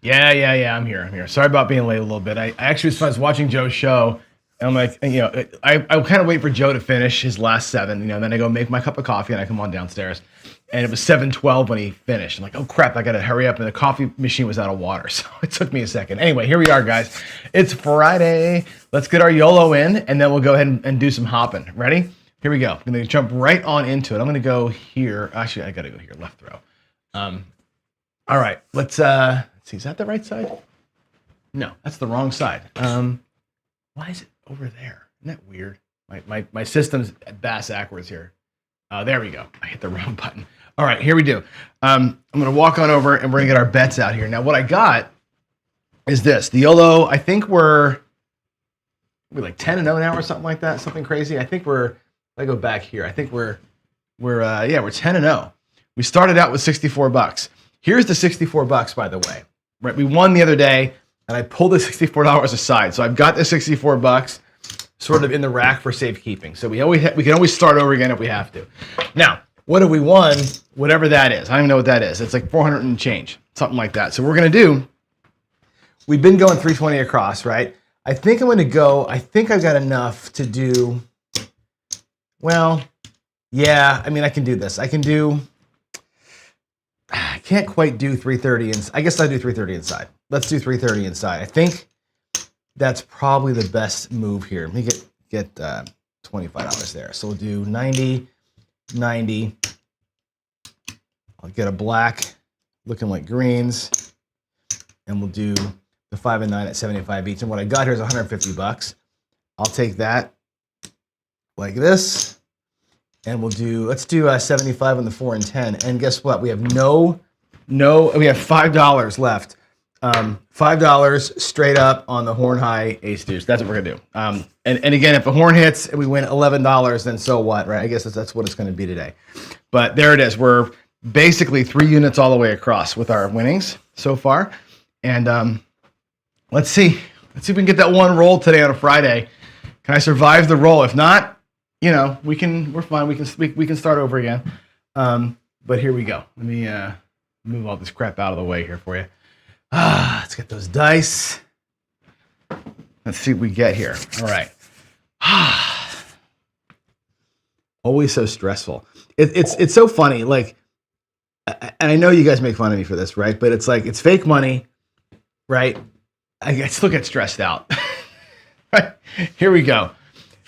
Yeah. I'm here. Sorry about being late a little bit. I actually was watching Joe's show, and I'm like, I kind of wait for Joe to finish his last 7, then I go make my cup of coffee and I come on downstairs, and it was 7:12 when he finished. I'm like, oh crap, I gotta hurry up, and the coffee machine was out of water, so it took me a second. Anyway, here we are, guys. It's Friday. Let's get our YOLO in, and then we'll go ahead and do some hopping. Ready? Here we go. I'm gonna jump right on into it. I'm gonna go here. Actually, I gotta go here, left throw. All right, let's see. Is that the right side? No, that's the wrong side. Why is it over there? Isn't that weird? My system's bass backwards here. There we go. I hit the wrong button. All right, here we do. I'm gonna walk on over and we're gonna get our bets out here. Now, what I got is this. The YOLO, I think we're like 10-0 now or something like that. Something crazy. I think I go back here. I think we're 10-0. We started out with $64. Here's the $64, by the way. Right, we won the other day, and I pulled the $64 aside. So I've got the $64 sort of in the rack for safekeeping. So we can always start over again if we have to. Now, what have we won? Whatever that is. I don't even know what that is. It's like 400 and change, something like that. So we're gonna do. We've been going 320 across, right? I think I'm gonna go. I think I've got enough to do. Well, yeah. I mean, I can do this. I can do. I can't quite do 330, and I guess I'll do 330 inside. Let's do 330 inside. I think that's probably the best move here. Let me get $25 there. So we'll do 90, 90. I'll get a black looking like greens, and we'll do the 5 and 9 at 75 each. And what I got here is $150. I'll take that like this. And let's do 75 on the 4 and 10. And guess what? We have we have $5 left. $5 straight up on the horn high ace deuce. That's what we're gonna do. And again, if the horn hits and we win $11, then so what, right? I guess that's what it's gonna be today. But there it is. We're basically 3 units all the way across with our winnings so far. And let's see if we can get that one roll today on a Friday. Can I survive the roll? If not, we're fine. We can start over again. But here we go. Let me move all this crap out of the way here for you. Let's get those dice. Let's see what we get here. All right. Always so stressful. It's so funny. Like, and I know you guys make fun of me for this, right? But it's like, it's fake money, right? I still get stressed out. Right? Here we go.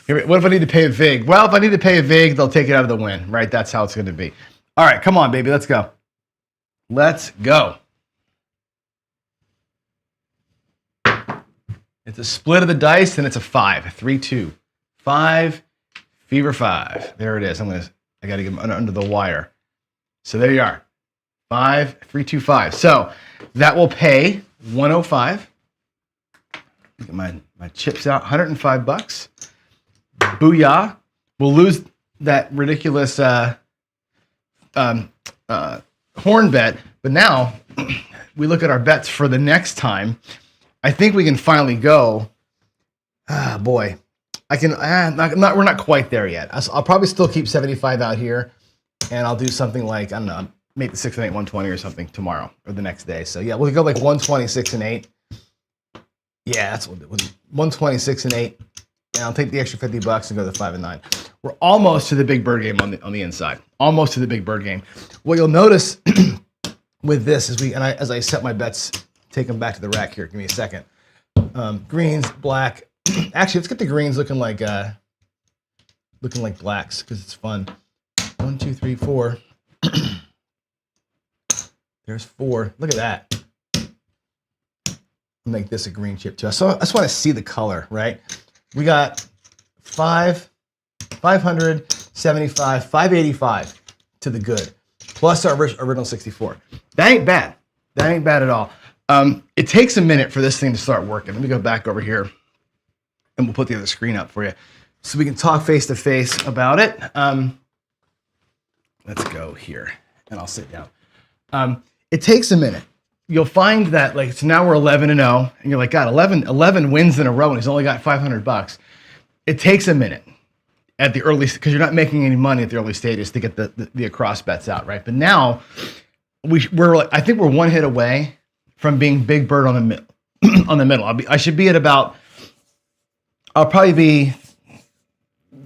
What if I need to pay a VIG? Well, if I need to pay a VIG, they'll take it out of the win, right? That's how it's going to be. All right, come on, baby. Let's go. Let's go. It's a split of the dice, and it's a 5. 3-2. 5. Fever 5. There it is. I got to get under the wire. So there you are. 5, 3, 2, 5. So that will pay $105. Get my chips out. $105. Booyah. We'll lose that ridiculous horn bet, but now we look at our bets for the next time. I think we can finally go. Boy, I can. We're not quite there yet. I'll probably still keep 75 out here, and I'll do something like, I don't know, make the 6 and 8 120 or something tomorrow or the next day. So yeah, we'll go like 126 and 8. Yeah, that's what we'll do. 126 and 8. And I'll take the extra $50 and go to the 5 and 9. We're almost to the big bird game on the inside. Almost to the big bird game. What you'll notice with this is as I set my bets, take them back to the rack here. Give me a second. Greens, black. Actually, let's get the greens looking like blacks because it's fun. 1, 2, 3, 4. There's 4. Look at that. I'll make this a green chip too. I just want to see the color, right? We got 575, 585 to the good, plus our original 64. That ain't bad. That ain't bad at all. It takes a minute for this thing to start working. Let me go back over here, and we'll put the other screen up for you so we can talk face to face about it. Let's go here, and I'll sit down. It takes a minute. You'll find that, like, so now we're 11-0, and you're like, God, 11 wins in a row, and he's only got $500. It takes a minute at the early, because you're not making any money at the early stages to get the across bets out, right? But now I think we're one hit away from being big bird on the middle. On the middle, I should be at about. I'll probably be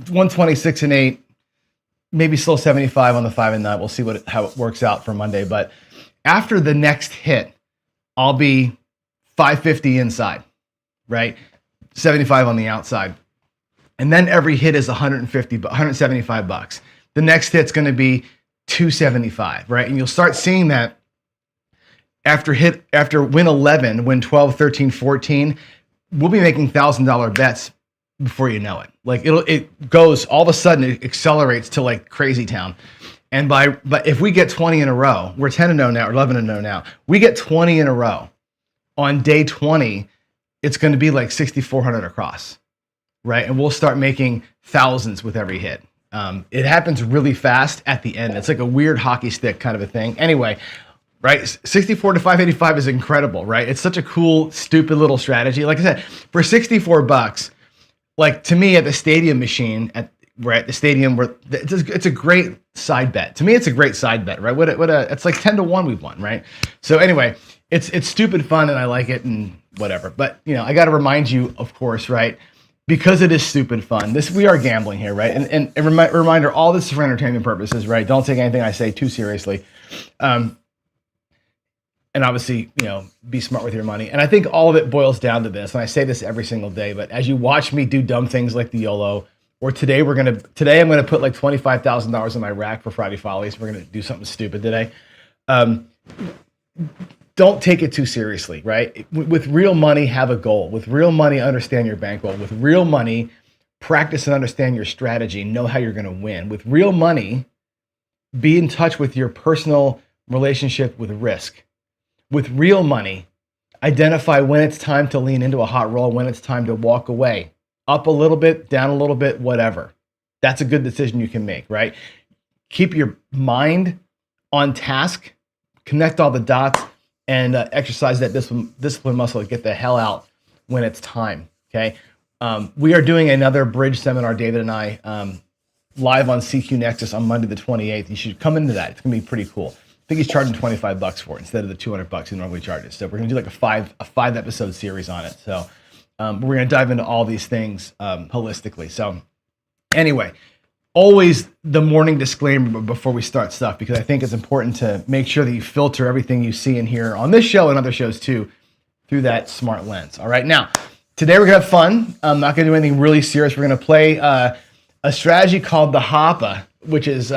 126 and 8, maybe still 75 on the 5 and 9. We'll see how it works out for Monday. But after the next hit, I'll be 550 inside, right? 75 on the outside. And then every hit is 175 bucks. The next hit's going to be 275, right? And you'll start seeing that after win 11, win 12, 13, 14, we'll be making $1,000 bets before you know it. Like it goes all of a sudden, it accelerates to like crazy town. And but if we get 20 in a row, we're 10-0 now, or 11-0 now. We get 20 in a row. On day 20, it's going to be like 6,400 across, right? And we'll start making thousands with every hit. It happens really fast at the end. It's like a weird hockey stick kind of a thing. Anyway, right? 64 to 585 is incredible, right? It's such a cool, stupid little strategy. Like I said, for 64 bucks, like to me at the stadium machine, we're at the stadium where it's a great side bet. To me, it's a great side bet, right? It's like 10-1 we've won, right? So anyway, it's stupid fun and I like it and whatever. But I got to remind you, of course, right? Because it is stupid fun. We are gambling here, right? And a reminder, all this is for entertainment purposes, right? Don't take anything I say too seriously. And obviously, be smart with your money. And I think all of it boils down to this. And I say this every single day, but as you watch me do dumb things like the YOLO, or today I'm going to put like $25,000 in my rack for Friday Follies. We're going to do something stupid today. Don't take it too seriously, right? With real money, have a goal. With real money, understand your bankroll. With real money, practice and understand your strategy. Know how you're going to win. With real money, be in touch with your personal relationship with risk. With real money, identify when it's time to lean into a hot roll, when it's time to walk away. Up a little bit, down a little bit, whatever. That's a good decision you can make, right? Keep your mind on task, connect all the dots, and exercise that discipline muscle to get the hell out when it's time, okay? We are doing another bridge seminar, David and I, live on CQ Nexus on Monday the 28th. You should come into that. It's going to be pretty cool. I think he's charging $25 for it instead of the $200 he normally charges. So we're going to do like a five episode series on it. So we're going to dive into all these things holistically. So anyway, always the morning disclaimer before we start stuff, because I think it's important to make sure that you filter everything you see and hear on this show and other shows too through that smart lens. All right. Now, today we're going to have fun. I'm not going to do anything really serious. We're going to play a strategy called the Hoppa, which is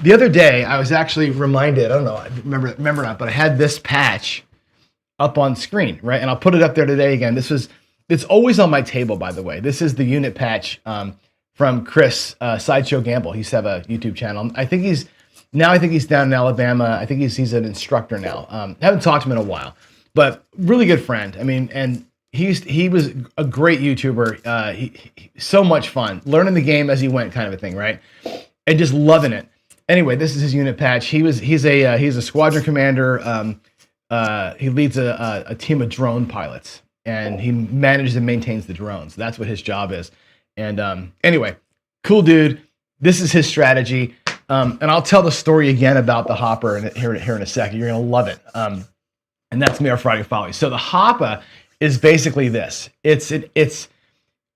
the other day I was actually reminded, I don't know, I remember or not, but I had this patch up on screen, right? And I'll put it up there today again. It's always on my table, by the way. This is the unit patch from Chris, Sideshow Gamble. He used to have a YouTube channel. I think he's down in Alabama. I think he's an instructor now. Haven't talked to him in a while, but really good friend. I mean, and he was a great YouTuber. He so much fun, learning the game as he went, kind of a thing, right? And just loving it. Anyway, this is his unit patch. He's a squadron commander. He leads a team of drone pilots, and he manages and maintains the drones. That's what his job is. And anyway, cool dude. This is his strategy. And I'll tell the story again about the Hopper here in a second. You're gonna love it. And that's me, our Friday Follies. So the Hoppa is basically this. It's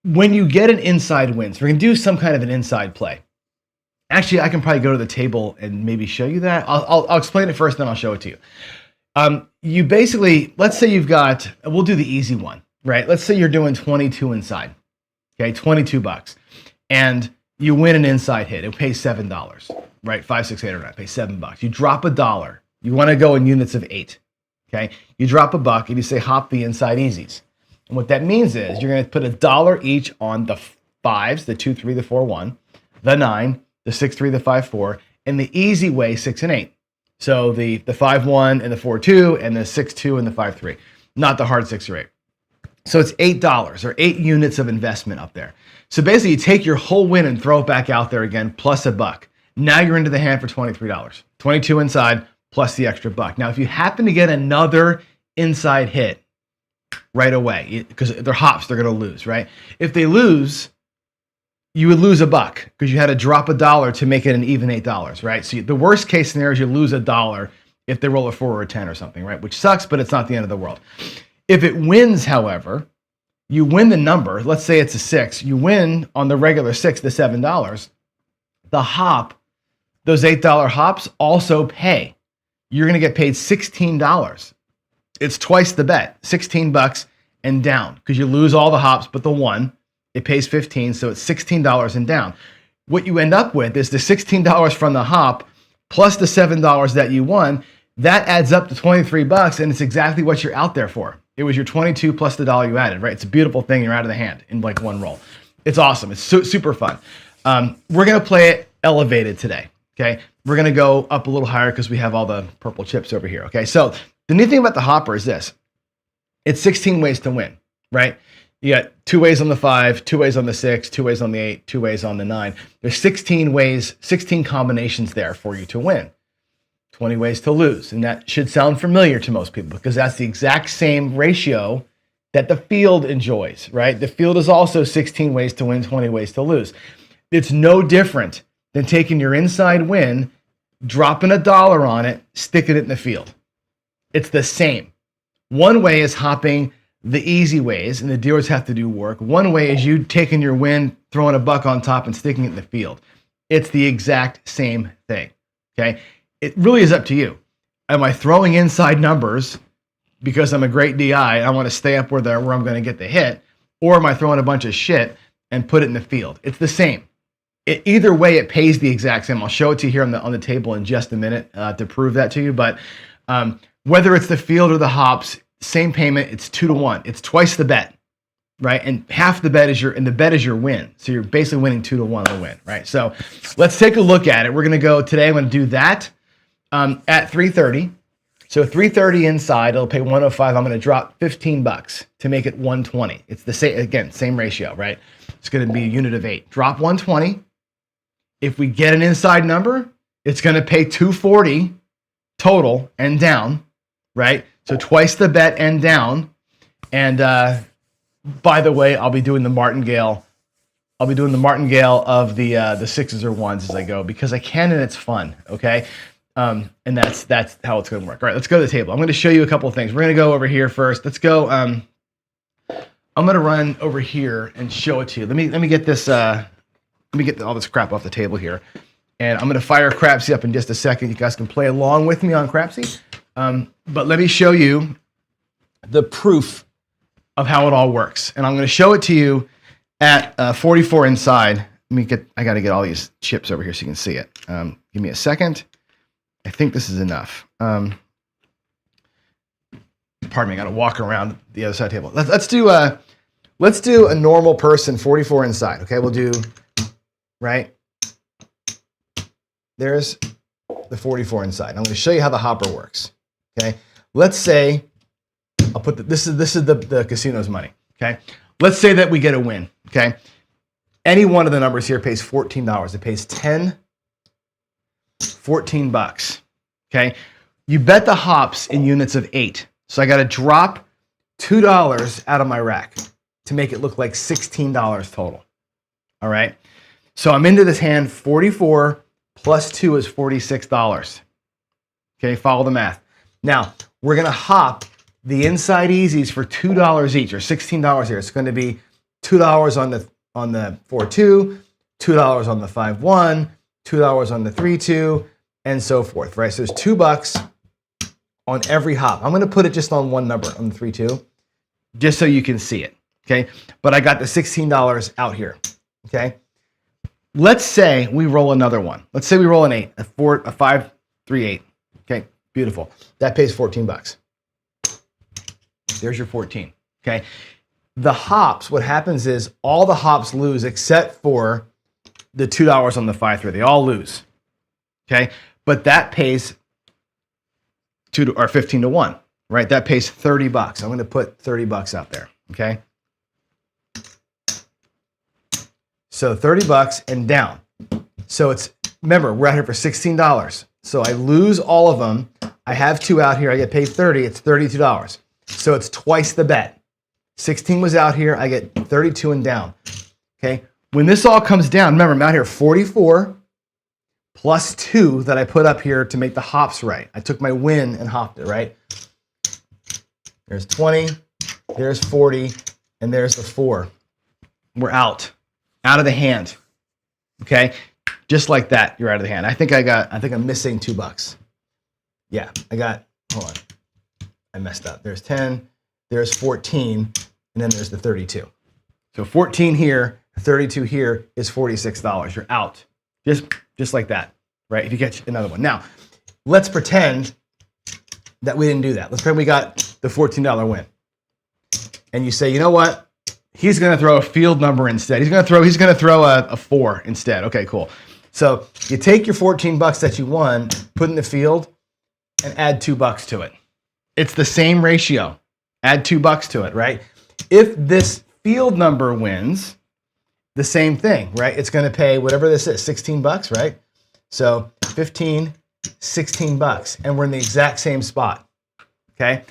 when you get an inside win. So we're gonna do some kind of an inside play. Actually, I can probably go to the table and maybe show you that. I'll explain it first, then I'll show it to you. You basically, let's say we'll do the easy one, right? Let's say you're doing 22 inside, okay, $22, and you win an inside hit. It pays $7, right? 5, 6, 8, or 9, pays $7. You drop $1. You want to go in units of 8, okay? You drop $1 and you say hop the inside easies. And what that means is you're going to put $1 each on the 5s, the 2, 3, the 4, 1, the 9, the 6, 3, the 5, 4, and the easy way, 6 and 8. So the 5, 1 and the 4, 2 and the 6, 2 and the 5, 3, not the hard 6 or 8. So it's $8 or 8 units of investment up there. So basically you take your whole win and throw it back out there again, plus $1. Now you're into the hand for $23, 22 inside plus the extra $1. Now, if you happen to get another inside hit right away, because they're hops, they're going to lose, right? If they lose, you would lose $1 because you had to drop $1 to make it an even $8, right? So the worst case scenario is you lose $1 if they roll a 4 or a 10 or something, right? Which sucks, but it's not the end of the world. If it wins, however, you win the number. Let's say it's a 6. You win on the regular 6, the $7. The hop, those $8 hops also pay. You're going to get paid $16. It's twice the bet, $16 and down, because you lose all the hops but the one. It pays 15, so it's $16 and down. What you end up with is the $16 from the hop plus the $7 that you won. That adds up to $23, and it's exactly what you're out there for. It was your 22 plus the dollar you added, right? It's a beautiful thing. You're out of the hand in like one roll. It's awesome. It's super fun. We're going to play it elevated today, okay? We're going to go up a little higher because we have all the purple chips over here, okay? So the neat thing about the hopper is this. It's 16 ways to win, right? You got 2 ways on the 5, 2 ways on the 6, 2 ways on the 8, 2 ways on the 9. There's 16 ways, 16 combinations there for you to win. 20 ways to lose. And that should sound familiar to most people because that's the exact same ratio that the field enjoys, right? The field is also 16 ways to win, 20 ways to lose. It's no different than taking your inside win, dropping $1 on it, sticking it in the field. It's the same. One way is hopping the easy ways, and the dealers have to do work. One way is you taking your win, throwing $1 on top, and sticking it in the field. It's the exact same thing, okay? It really is up to you. Am I throwing inside numbers because I'm a great DI, I want to stay up where I'm going to get the hit, or am I throwing a bunch of shit and put it in the field? It's the same. Either way, it pays the exact same. I'll show it to you here on the table in just a minute to prove that to you. But whether it's the field or the hops, same payment. It's 2 to 1. It's twice the bet, right? And half the bet is your win. So you're basically winning 2 to 1 on the win, right? So let's take a look at it. We're going to go today. I'm going to do that at 3:30. So 3:30 inside, it'll pay 105. I'm going to drop $15 to make it 120. It's the same, again, same ratio, right? It's going to be a unit of 8. Drop 120. If we get an inside number, it's going to pay 240 total and down, right? So twice the bet and down. And by the way, I'll be doing the martingale. I'll be doing the martingale of the 6s or 1s as I go because I can and it's fun, okay? And that's how it's going to work. All right, let's go to the table. I'm going to show you a couple of things. We're going to go over here first. Let's go. I'm going to run over here and show it to you. Let me get this. Let me get all this crap off the table here, and I'm going to fire Crapsy up in just a second. You guys can play along with me on Crapsy, but let me show you the proof of how it all works, and I'm going to show it to you at 44 inside. I got to get all these chips over here so you can see it. Give me a second. I think this is enough. Pardon me, I got to walk around the other side of the table. Let's do a normal person 44 inside. Okay, we'll do right. There's the 44 inside. I'm going to show you how the hopper works. Okay, let's say I'll put this is the casino's money. Okay, let's say that we get a win. Okay, any one of the numbers here pays $14. It pays $14. Okay, you bet the hops in units of 8. So I got to drop $2 out of my rack to make it look like $16 total. All right. So I'm into this hand. 44 plus 2 is $46. Okay, follow the math. Now we're gonna hop the inside easies for $2 each, or $16 here. It's going to be $2 on the 4-2, $2 on the 5-1, $2 on the 3-2, and so forth. Right. So there's $2 on every hop. I'm going to put it just on one number, on the 3-2, just so you can see it. Okay. But I got the $16 out here. Okay. Let's say we roll another one. Let's say we roll an 8, a 5, 3, 8. Okay. Beautiful. That pays $14. There's your 14. Okay. The hops, what happens is all the hops lose except for the $2 on the 5-3. They all lose. Okay. But that pays 15 to 1, right? That pays $30. I'm going to put $30 out there. Okay. So $30 and down. So remember, we're out here for $16. So I lose all of them. I have 2 out here. I get paid 30. It's $32. So it's twice the bet. 16 was out here. I get 32 and down. Okay. When this all comes down, remember, I'm out here 44 plus 2 that I put up here to make the hops right. I took my win and hopped it, right? There's 20, there's 40, and there's the 4. We're out of the hand. Okay? Just like that, you're out of the hand. I think I'm missing $2. Yeah, hold on. I messed up. There's 10, there's 14, and then there's the 32. So 14 here, 32 here is $46. You're out. Just like that, right? If you catch another one. Now, let's pretend that we didn't do that. Let's pretend we got the $14 win. And you say, you know what? He's going to throw a field number instead. He's going to throw a 4 instead. Okay, cool. So you take your $14 that you won, put in the field, and add $2 to it. It's the same ratio. Add $2 to it, right? If this field number wins, the same thing, right? It's going to pay whatever this is, $16, right? So 15, $16, and we're in the exact same spot, okay?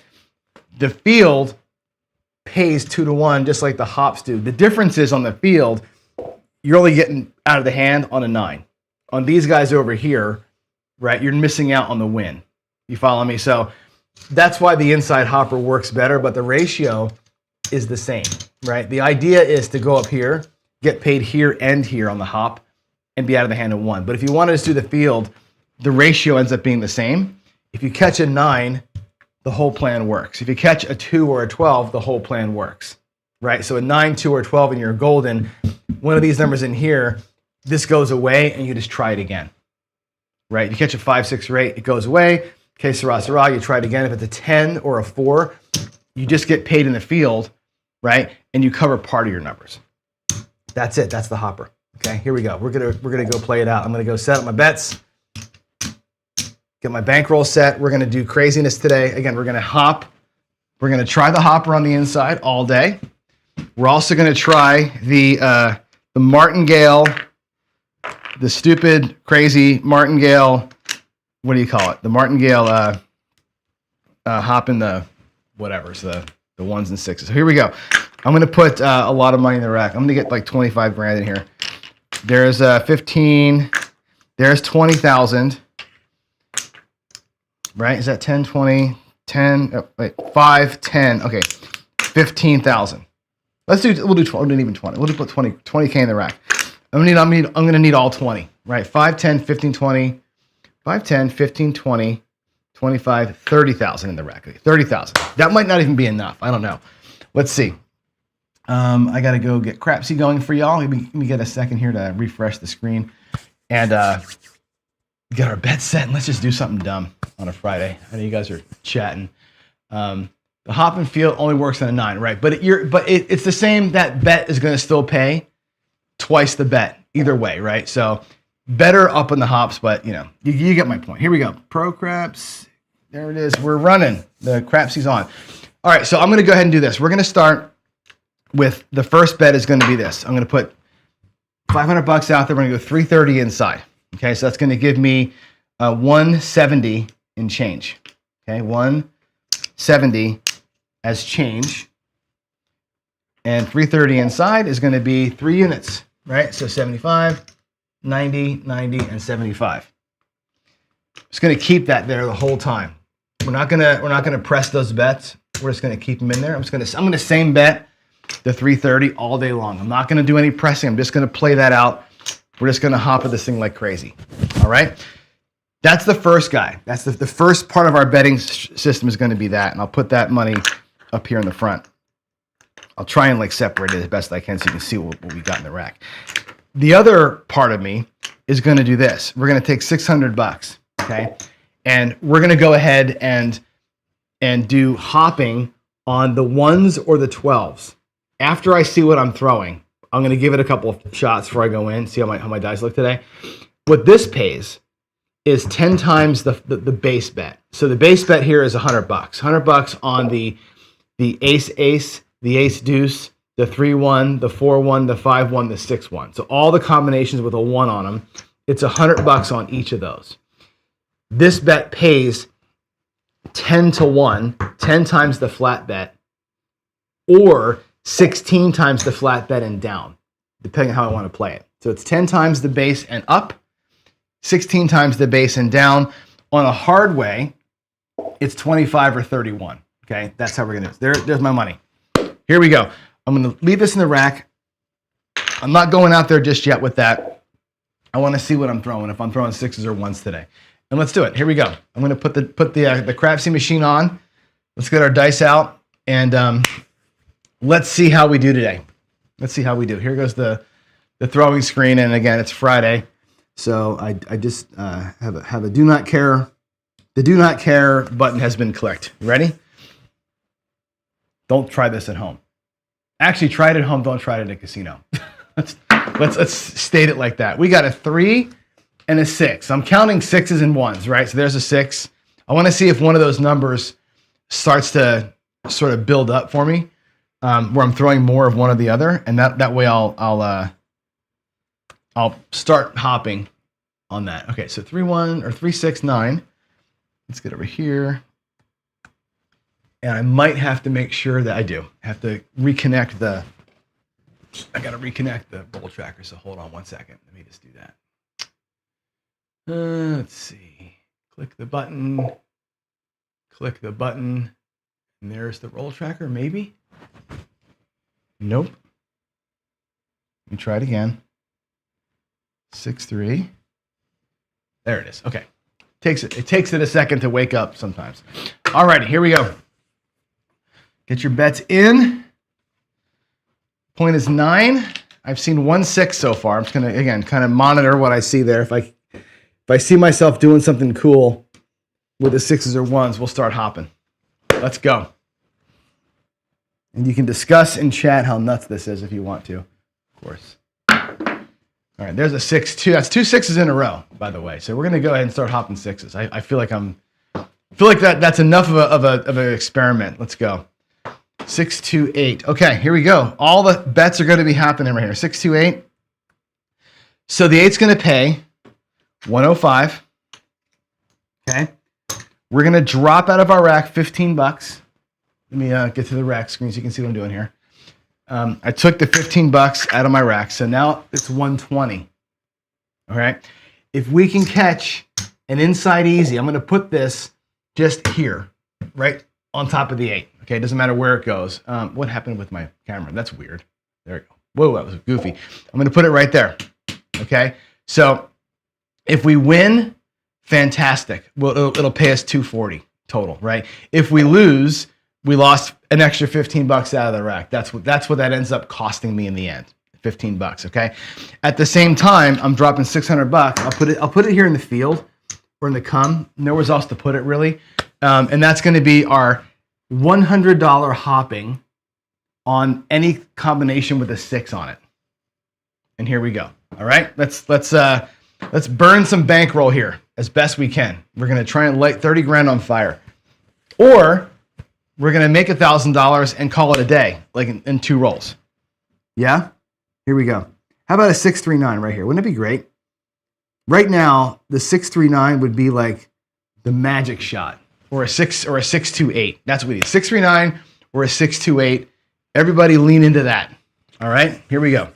The field pays 2 to 1, just like the hops do. The difference is on the field, you're only getting out of the hand on a 9. On these guys over here, right, you're missing out on the win. You follow me? So that's why the inside hopper works better, but the ratio is the same, right? The idea is to go up here, get paid here and here on the hop, and be out of the hand of 1. But if you want to just do the field, the ratio ends up being the same. If you catch a 9, the whole plan works. If you catch a 2 or a 12, the whole plan works, right? So a 9, 2, or 12, and you're golden. One of these numbers in here, this goes away, and you just try it again, right? You catch a 5, 6, or 8, it goes away. Okay, sarah, you try it again. If it's a 10 or a 4, you just get paid in the field, right? And you cover part of your numbers. That's it. That's the hopper. Okay, here we go. We're gonna go play it out. I'm gonna go set up my bets, get my bankroll set. We're gonna do craziness today. Again, we're gonna hop. We're gonna try the hopper on the inside all day. We're also gonna try the martingale, the stupid, crazy martingale. What do you call it? The martingale hop in the whatever. So the 1s and 6s. So here we go. I'm going to put a lot of money in the rack. I'm going to get like 25 grand in here. There's 15. There's 20,000. Right? Is that 10, 20, 10? Oh, wait, 5, 10. Okay. 15,000. We'll do 20. We'll do even 20. We'll just put 20K in the rack. I'm going to need all 20. Right? 5, 10, 15, 20. 5, 10, 15, 20, 25, 30,000 in the rack. 30,000. That might not even be enough. I don't know. Let's see. I got to go get Crapsy going for y'all. Let me get a second here to refresh the screen and get our bet set. And let's just do something dumb on a Friday. I know you guys are chatting. The hop and field only works on a 9, right? But it's the same. That bet is going to still pay twice the bet either way, right? So better up on the hops, but you get my point. Here we go. Pro Craps. There it is. We're running. The Crapsy's on. All right, so I'm going to go ahead and do this. We're going to start with the first bet is going to be this. I'm going to put $500 out there. We're going to go 330 inside. Okay, so that's going to give me 170 in change. Okay, 170 as change. And 330 inside is going to be 3 units, right? So 75, 90, 90, and 75. Just going to keep that there the whole time. We're not gonna press those bets. We're just going to keep them in there. I'm going to same bet the 330 all day long. I'm not going to do any pressing. I'm just going to play that out. We're just going to hop at this thing like crazy. All right. That's the first guy. That's the first part of our betting system is going to be that. And I'll put that money up here in the front. I'll try and like separate it as best I can so you can see what we got in the rack. The other part of me is going to do this. We're going to take $600, okay? And we're going to go ahead and do hopping on the 1s or the 12s. After I see what I'm throwing, I'm going to give it a couple of shots before I go in, see how my dice look today. What this pays is 10 times the base bet. So the base bet here is $100. $100 on the ace-ace, the ace-deuce, the 3-1, the 4-1, the 5-1, the 6-1. So all the combinations with a 1 on them, it's $100 on each of those. This bet pays 10 to 1, 10 times the flat bet, or 16 times the flat bet and down, depending on how I want to play it. So it's 10 times the base and up, 16 times the base and down. On a hard way, it's 25 or 31. Okay, that's how we're gonna do it. There's my money. Here we go. I'm gonna leave this in the rack. I'm not going out there just yet with that. I want to see what I'm throwing, if I'm throwing sixes or ones today. And let's do it. Here we go. I'm gonna put the Crapsy machine on. Let's get our dice out and let's see how we do today. Let's see how we do. Here goes the throwing screen, and again, it's Friday, so I just have a do not care. The do not care button has been clicked. You ready? Don't try this at home. Actually, try it at home. Don't try it at a casino. let's state it like that. We got a 3 and a 6. I'm counting sixes and ones, right? So there's a 6. I want to see if one of those numbers starts to sort of build up for me, where I'm throwing more of one or the other, and that way I'll start hopping on that. Okay, so 3 1 or 3 6 9. Let's get over here. And I might have to make sure that I do. Have to reconnect I got to reconnect the roll tracker, so hold on one second. Let me just do that. Let's see. Click the button. And there's the roll tracker, maybe? Nope. Let me try it again. 6 3. There it is. Okay. It takes it a second to wake up sometimes. All right, here we go. Get your bets in. Point is 9. I've seen 1 6 so far. I'm just gonna again kind of monitor what I see there. If I see myself doing something cool with the sixes or ones, we'll start hopping. Let's go. And you can discuss in chat how nuts this is if you want to, of course. All right, there's a 6 2. That's 2 6s in a row, by the way. So we're gonna go ahead and start hopping sixes. I feel like that's enough of an experiment. Let's go. 6 2 8. Okay, here we go. All the bets are going to be happening right here. 6 2 8. So the 8's going to pay 105. Okay. We're going to drop out of our rack $15. Let me get to the rack screen so you can see what I'm doing here. I took the $15 out of my rack, so now it's 120. All right. If we can catch an inside easy, I'm going to put this just here, right on top of the 8. Okay, it doesn't matter where it goes. What happened with my camera? That's weird. There we go. Whoa, that was goofy. I'm going to put it right there. Okay, so if we win, fantastic. Well, it'll pay us $240 total, right? If we lose, we lost an extra $15 out of the rack. That's what that ends up costing me in the end. $15. Okay. At the same time, I'm dropping $600. I'll put it here in the field or in the cum. Nowhere else to put it really, and that's going to be our $100 hopping on any combination with a 6 on it. And here we go. All right, let's burn some bankroll here as best we can. We're gonna try and light 30 grand on fire, or we're gonna make $1,000 and call it a day, like in 2 rolls. Yeah, here we go. How about a 639 right here? Wouldn't it be great? Right now, the 639 would be like the magic shot. Or a 628. That's what we need. 639 or a 628. Everybody lean into that. All right, here we go.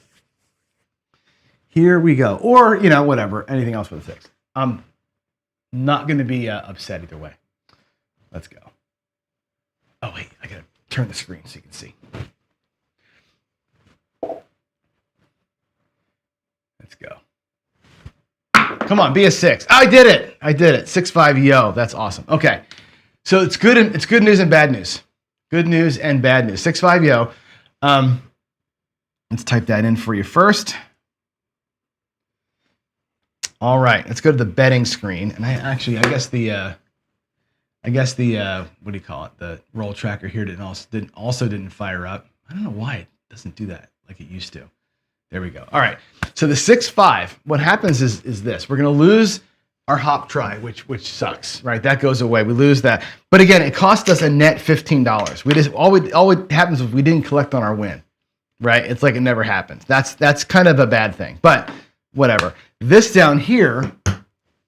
Here we go. Or, whatever, anything else with a 6. I'm not going to be upset either way. Let's go. Oh, wait, I got to turn the screen so you can see. Let's go. Come on, be a 6. I did it. 6-5, yo, that's awesome. Okay. So it's good news and bad news. Good news and bad news. 6-5 yo. Let's type that in for you first. All right, let's go to the betting screen. And I guess the what do you call it? The roll tracker here didn't fire up. I don't know why it doesn't do that like it used to. There we go. All right. So the 6-5. What happens is this: we're gonna lose our hop try, which sucks, right? That goes away. We lose that. But again, it cost us a net $15. We just all what happens is we didn't collect on our win, right? It's like it never happens. That's kind of a bad thing. But whatever. This down here,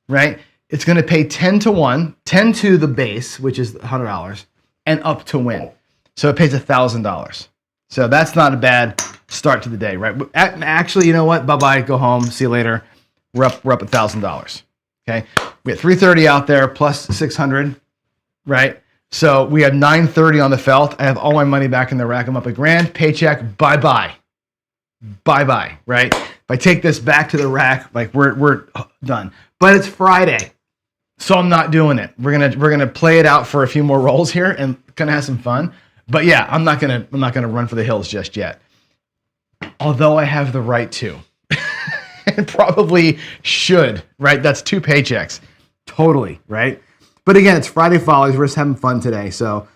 right? It's going to pay 10 to 1, 10 to the base, which is $100, and up to win. So it pays $1,000. So that's not a bad start to the day, right? Actually, you know what? Bye-bye. Go home. See you later. We're up $1,000. Okay, we had 330 out there plus 600, right? So we had 930 on the felt. I have all my money back in the rack. I'm up $1,000. Paycheck. Bye-bye. Bye-bye, right? If I take this back to the rack, like we're done. But it's Friday, so I'm not doing it. We're gonna play it out for a few more rolls here and gonna have some fun. But yeah, I'm not gonna run for the hills just yet. Although I have the right to. And probably should, right? That's 2 paychecks. Totally, right? But again, it's Friday Follies. We're just having fun today. So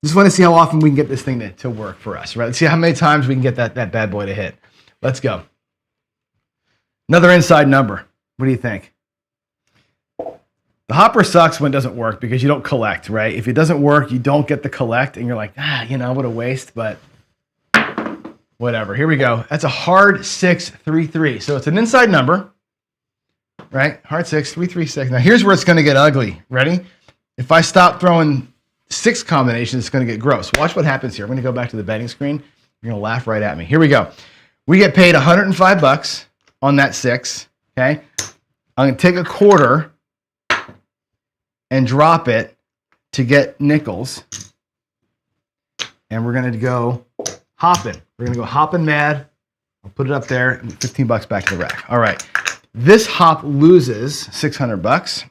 just want to see how often we can get this thing to work for us, right? Let's see how many times we can get that bad boy to hit. Let's go. Another inside number. What do you think? The hopper sucks when it doesn't work because you don't collect, right? If it doesn't work, you don't get the collect and you're like, what a waste, but whatever. Here we go. That's a hard 6, 3, 3. So it's an inside number, right? Hard 6, 3, 3, 6. Now here's where it's going to get ugly. Ready? If I stop throwing 6 combinations, it's going to get gross. Watch what happens here. I'm going to go back to the betting screen. You're going to laugh right at me. Here we go. We get paid $105 on that 6. Okay. I'm going to take a quarter and drop it to get nickels. And we're going to go hopping. We're going to go hopping mad. I'll put it up there and $15 back to the rack. All right. This hop loses $600.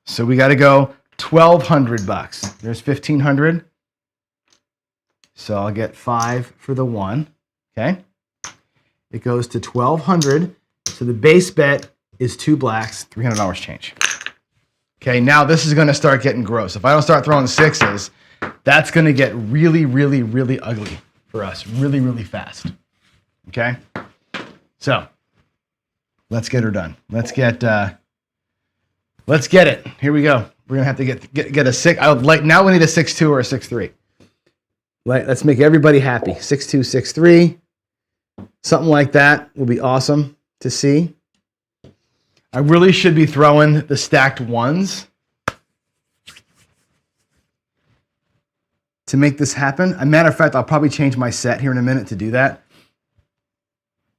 So we got to go $1,200. There's $1,500. So I'll get 5 for the 1. Okay. It goes to $1,200. So the base bet is 2 blacks, $300 change. Okay. Now this is going to start getting gross. If I don't start throwing 6s, that's going to get really, really, really ugly for us really, really fast. Okay. So let's get her done. Let's get it. Here we go. We're gonna have to get a 6. Now we need a 6-2 or a 6-3. Let's make everybody happy. 6-2, 6-3, something like that will be awesome to see. I really should be throwing the stacked 1s to make this happen. As a matter of fact, I'll probably change my set here in a minute to do that.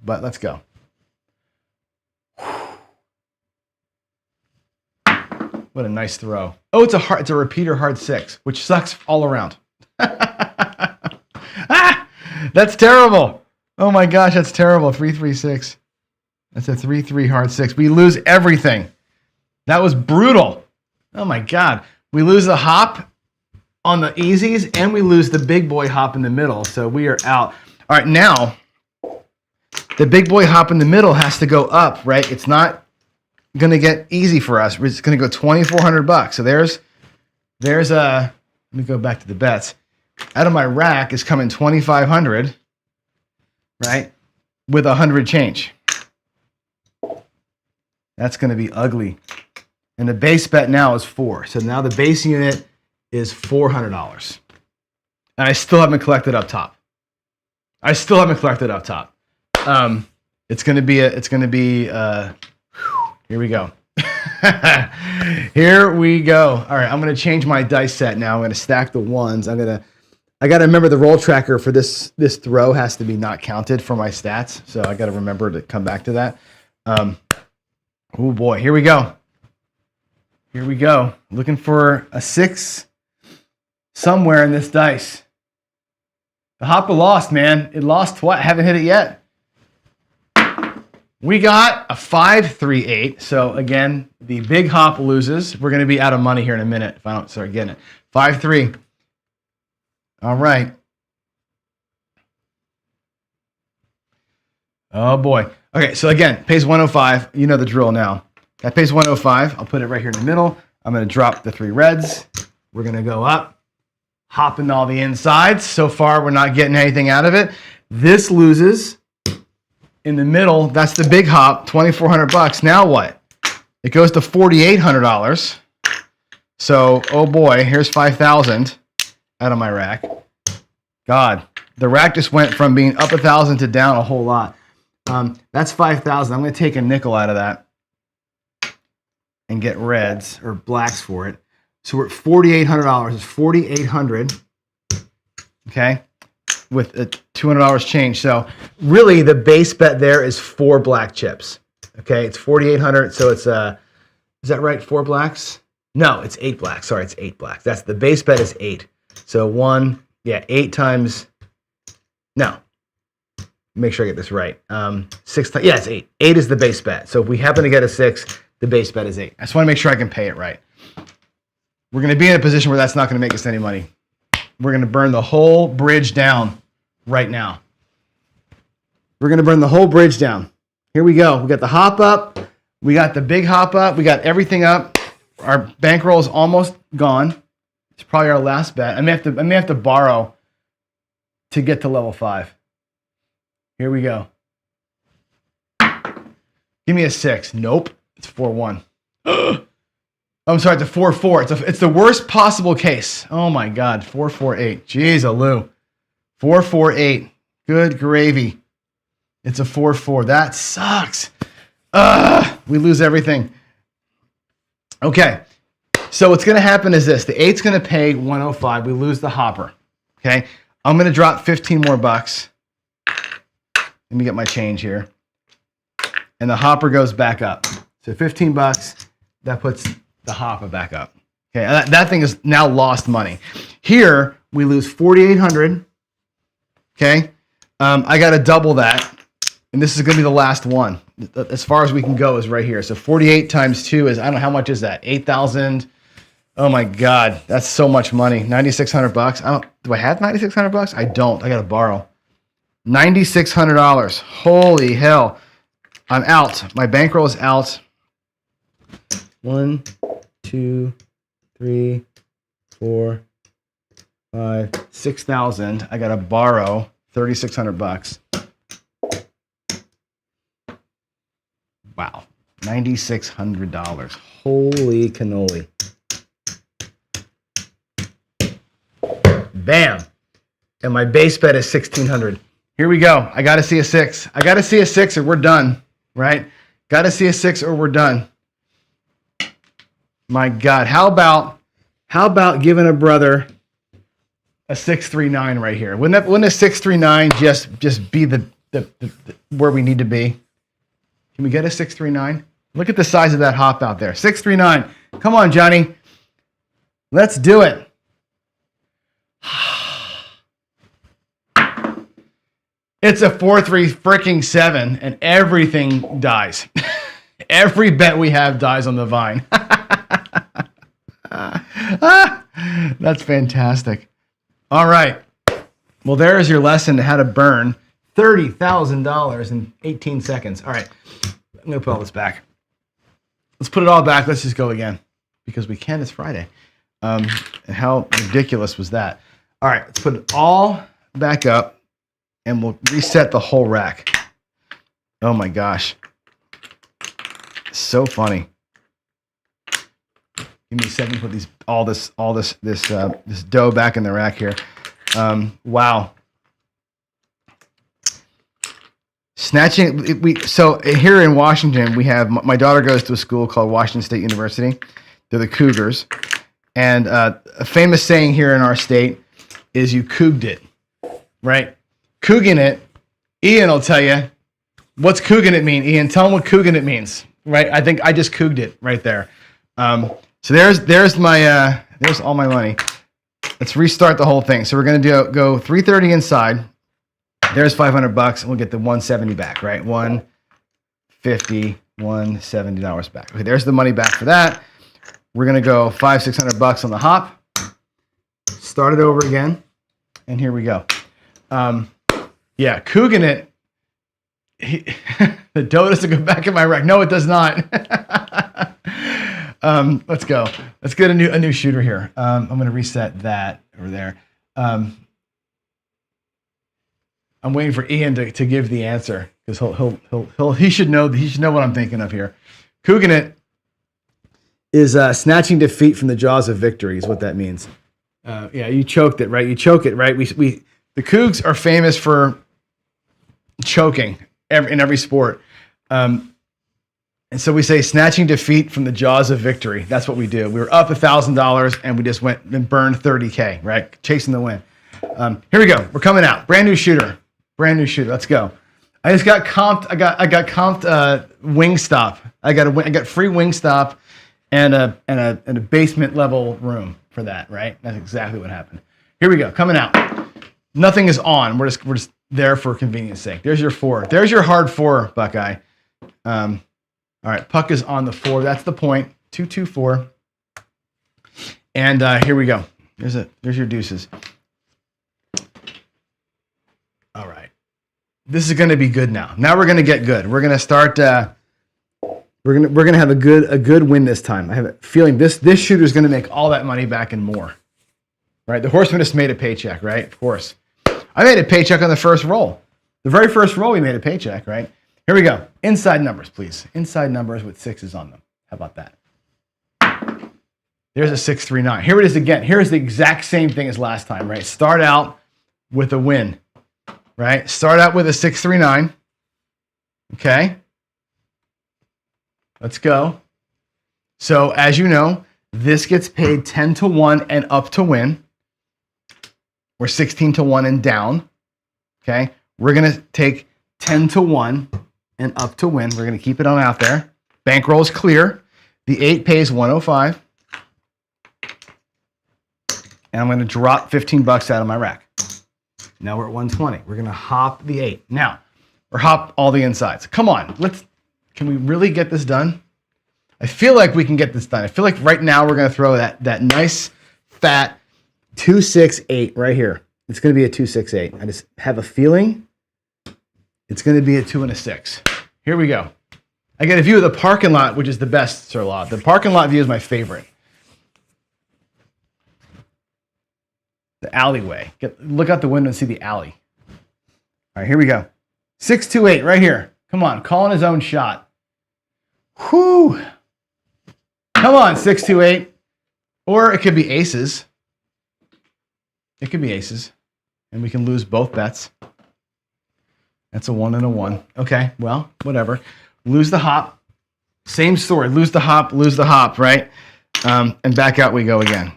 But let's go. What a nice throw. Oh, it's a repeater hard 6, which sucks all around. That's terrible. Oh my gosh, that's terrible. 3-3-6. That's a 3-3 hard 6. We lose everything. That was brutal. Oh my God. We lose the hop on the easies and we lose the big boy hop in the middle. So we are out. All right, now the big boy hop in the middle has to go up, right? It's not going to get easy for us. It's going to go $2,400. So there's let me go back to the bets. Out of my rack is coming 2,500, right? With 100 change. That's going to be ugly. And the base bet now is 4. So now the base unit is $400. And I still haven't collected up top. It's going to be here we go. Here we go. All right, I'm going to change my dice set now. I'm going to stack the 1s. I got to remember the roll tracker for this throw has to be not counted for my stats. So I got to remember to come back to that. Oh boy, here we go. Looking for a 6 somewhere in this dice. The hopper lost, man. It lost twice. I haven't hit it yet. We got a 5-3-8. So again, the big hop loses. We're going to be out of money here in a minute if I don't start getting it. 5-3. All right. Oh boy. Okay, so again, pays 105. You know the drill now. That pays 105. I'll put it right here in the middle. I'm going to drop the 3 reds. We're going to go up, hopping all the insides. So far, we're not getting anything out of it. This loses. In the middle, that's the big hop, $2,400. Now what? It goes to $4,800. So, oh boy, here's 5,000 out of my rack. God, the rack just went from being up 1,000 to down a whole lot. That's 5,000. I'm going to take a nickel out of that and get reds or blacks for it. So we're at $4,800. It's $4,800. Okay, with a $200 change. So really, the base bet there is 4 black chips. Okay, it's 4,800. So it's is that right? 4 blacks? No, it's 8 blacks. Sorry, it's 8 blacks. That's the base bet is 8. So 8 times. No, make sure I get this right. 6 times. Yeah, it's 8. 8 is the base bet. So if we happen to get a 6, the base bet is 8. I just want to make sure I can pay it right. We're going to be in a position where that's not going to make us any money. We're going to burn the whole bridge down right now. We're going to burn the whole bridge down. Here we go. We got the hop up. We got the big hop up. We got everything up. Our bankroll is almost gone. It's probably our last bet. I may have to borrow to get to level 5. Here we go. Give me a 6. Nope. It's 4-1. I'm sorry, it's a 4-4. It's the worst possible case. Oh my God. 4-4-8. Jeez, Lou. 4-4-8. Good gravy. It's a 4-4. That sucks. We lose everything. Okay. So what's going to happen is this. The 8's going to pay 105. We lose the hopper. Okay. I'm going to drop 15 more bucks. Let me get my change here. And the hopper goes back up. So 15 bucks. That puts the hopper back up. Okay. That thing is now lost money. Here, we lose 4,800. Okay. I got to double that. And this is going to be the last one. As far as we can go is right here. So 48 times 2 is, I don't know, how much is that? 8,000. Oh my God. That's so much money. 9,600 bucks. Do I have 9,600 bucks? I don't. I got to borrow. $9,600. Holy hell. I'm out. My bankroll is out. 1, 2, 3, 4, 5, 6,000. I got to borrow 3,600 bucks. Wow. $9,600. Holy cannoli. Bam. And my base bet is 1,600. Here we go. I got to see a 6. I got to see a 6 or we're done, right? Got to see a 6 or we're done. My God. How about giving a brother a 639 right here? Wouldn't a 639 just be the where we need to be? Can we get a 639? Look at the size of that hop out there. 639. Come on, Johnny. Let's do it. It's a 4-3 freaking 7, and everything dies. Every bet we have dies on the vine. That's fantastic. All right. Well, there is your lesson to how to burn $30,000 in 18 seconds. All right. I'm going to put all this back. Let's put it all back. Let's just go again because we can. It's Friday. And how ridiculous was that? All right. Let's put it all back up and we'll reset the whole rack. Oh my gosh. So funny. Give me a second to put all this dough back in the rack here. Wow. Snatching. So here in Washington, we have, my daughter goes to a school called Washington State University. They're the Cougars. And a famous saying here in our state is you couged it, right? Couging it. Ian will tell you, what's couging it mean? Ian, tell him what couging it means, right? I think I just couged it right there. So there's all my money. Let's restart the whole thing. So we're going to go 330 inside. There's 500 bucks, and we'll get the 170 back, right? 150, $170 back. Okay, there's the money back for that. We're gonna go 500-600 bucks on the hop. Start it over again, and here we go. Yeah, couging it. The dough doesn't go back in my rack. No, it does not. Let's go. Let's get a new shooter here. I'm gonna reset that over there. I'm waiting for Ian to give the answer because he should know what I'm thinking of here. Couging it is snatching defeat from the jaws of victory is what that means. Yeah, you choked it, right? You choke it, right? The Cougs are famous for choking in every sport. And so we say snatching defeat from the jaws of victory. That's what we do. We were up $1,000 and we just went and burned 30K, right? Chasing the win. Here we go. We're coming out. Brand new shooter. Let's go. I just got comped. I got comped Wingstop. I got free Wingstop and a basement level room for that. Right. That's exactly what happened. Here we go. Coming out. Nothing is on. We're just there for convenience sake. There's your 4. There's your hard 4, Buckeye. All right. Puck is on the 4. That's the point. 2-2-4. And here we go. There's your deuces. All right. This is going to be good now. Now we're going to get good. We're going to start. We're going to have a good win this time. I have a feeling this shooter is going to make all that money back and more. Right? The horseman just made a paycheck, right? Of course. I made a paycheck on the first roll. The very first roll, we made a paycheck, right? Here we go. Inside numbers, please. Inside numbers with 6s on them. How about that? There's a 6-3-9. Here it is again. Here's the exact same thing as last time, right? Start out with a win, right? Start out with a 6-3-9. Okay. Let's go. So as you know, this gets paid 10-1 and up to win. We're 16-1 and down. Okay. We're going to take 10-1 and up to win. We're going to keep it on out there. Bankroll is clear. The 8 pays 105. And I'm going to drop $15 out of my rack. Now we're at 120. We're going to hop the 8. Now, or hop all the insides. Come on. Can we really get this done? I feel like we can get this done. I feel like right now we're going to throw that nice fat 2-6-8 right here. It's going to be a 2-6-8. I just have a feeling it's going to be a 2 and a 6. Here we go. I get a view of the parking lot, which is the best, Sir Law. The parking lot view is my favorite. The alleyway. Look out the window and see the alley. All right, here we go. 6-2-8 right here. Come on, calling his own shot. Whoo! Come on, 6-2-8. Or it could be aces. It could be aces. And we can lose both bets. That's a 1 and a 1. Okay, well, whatever. Lose the hop. Same story. Lose the hop, right? And back out we go again.